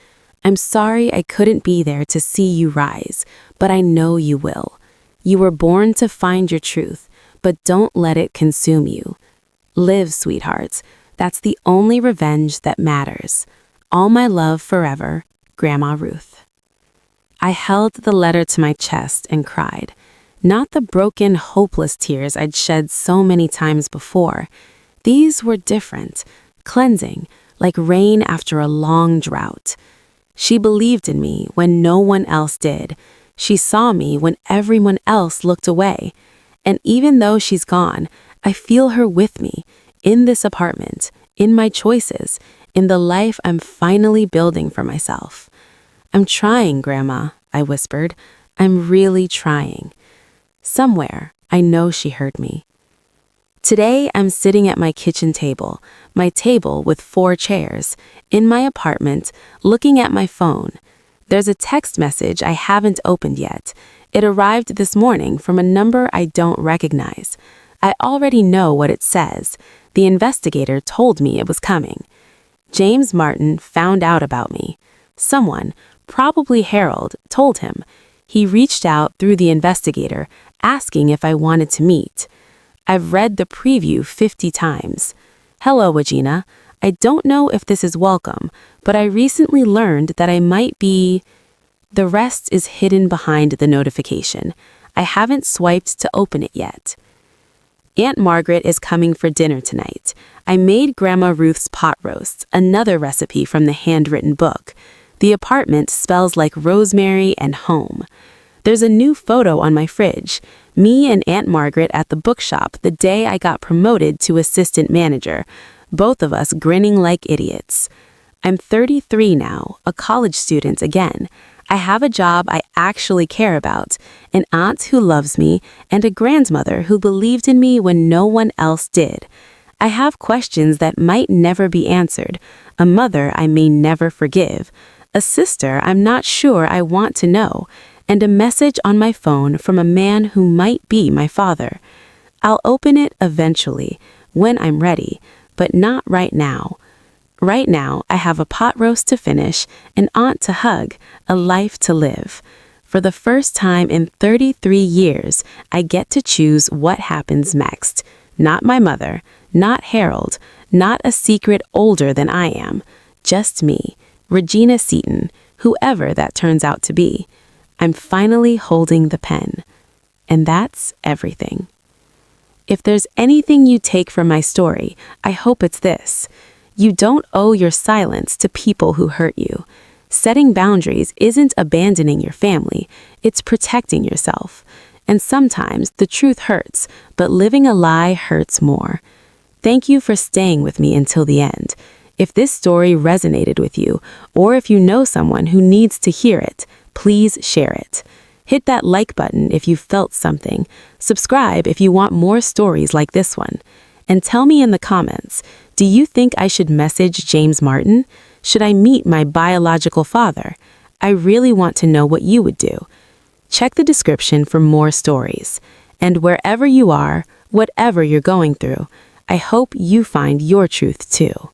I'm sorry I couldn't be there to see you rise, but I know you will. You were born to find your truth, but don't let it consume you. Live, sweethearts. That's the only revenge that matters. All my love forever, Grandma Ruth. I held the letter to my chest and cried. Not the broken, hopeless tears I'd shed so many times before. These were different, cleansing, like rain after a long drought. She believed in me when no one else did. She saw me when everyone else looked away. And even though she's gone, I feel her with me, in this apartment, in my choices, in the life I'm finally building for myself. I'm trying, Grandma, I whispered. I'm really trying. Somewhere, I know she heard me. Today, I'm sitting at my kitchen table, my table with 4 chairs, in my apartment, looking at my phone. There's a text message I haven't opened yet. It arrived this morning from a number I don't recognize. I already know what it says. The investigator told me it was coming. James Martin found out about me. Someone, probably Harold, told him. He reached out through the investigator, asking if I wanted to meet. I've read the preview 50 times. Hello, Regina. I don't know if this is welcome, but I recently learned that I might be... The rest is hidden behind the notification. I haven't swiped to open it yet. Aunt Margaret is coming for dinner tonight. I made Grandma Ruth's pot roast, another recipe from the handwritten book. The apartment smells like rosemary and home. There's a new photo on my fridge. Me and Aunt Margaret at the bookshop the day I got promoted to assistant manager. Both of us grinning like idiots. I'm 33 now, a college student again. I have a job I actually care about, an aunt who loves me, and a grandmother who believed in me when no one else did. I have questions that might never be answered, a mother I may never forgive, a sister I'm not sure I want to know, and a message on my phone from a man who might be my father. I'll open it eventually, when I'm ready, but not right now. Right now, I have a pot roast to finish, an aunt to hug, a life to live. For the first time in 33 years, I get to choose what happens next. Not my mother, not Harold, not a secret older than I am. Just me, Regina Seaton, whoever that turns out to be. I'm finally holding the pen. And that's everything. If there's anything you take from my story, I hope it's this. You don't owe your silence to people who hurt you. Setting boundaries isn't abandoning your family, it's protecting yourself. And sometimes the truth hurts, but living a lie hurts more. Thank you for staying with me until the end. If this story resonated with you, or if you know someone who needs to hear it, please share it. Hit that like button if you felt something. Subscribe if you want more stories like this one. And tell me in the comments, do you think I should message James Martin? Should I meet my biological father? I really want to know what you would do. Check the description for more stories. And wherever you are, whatever you're going through, I hope you find your truth too.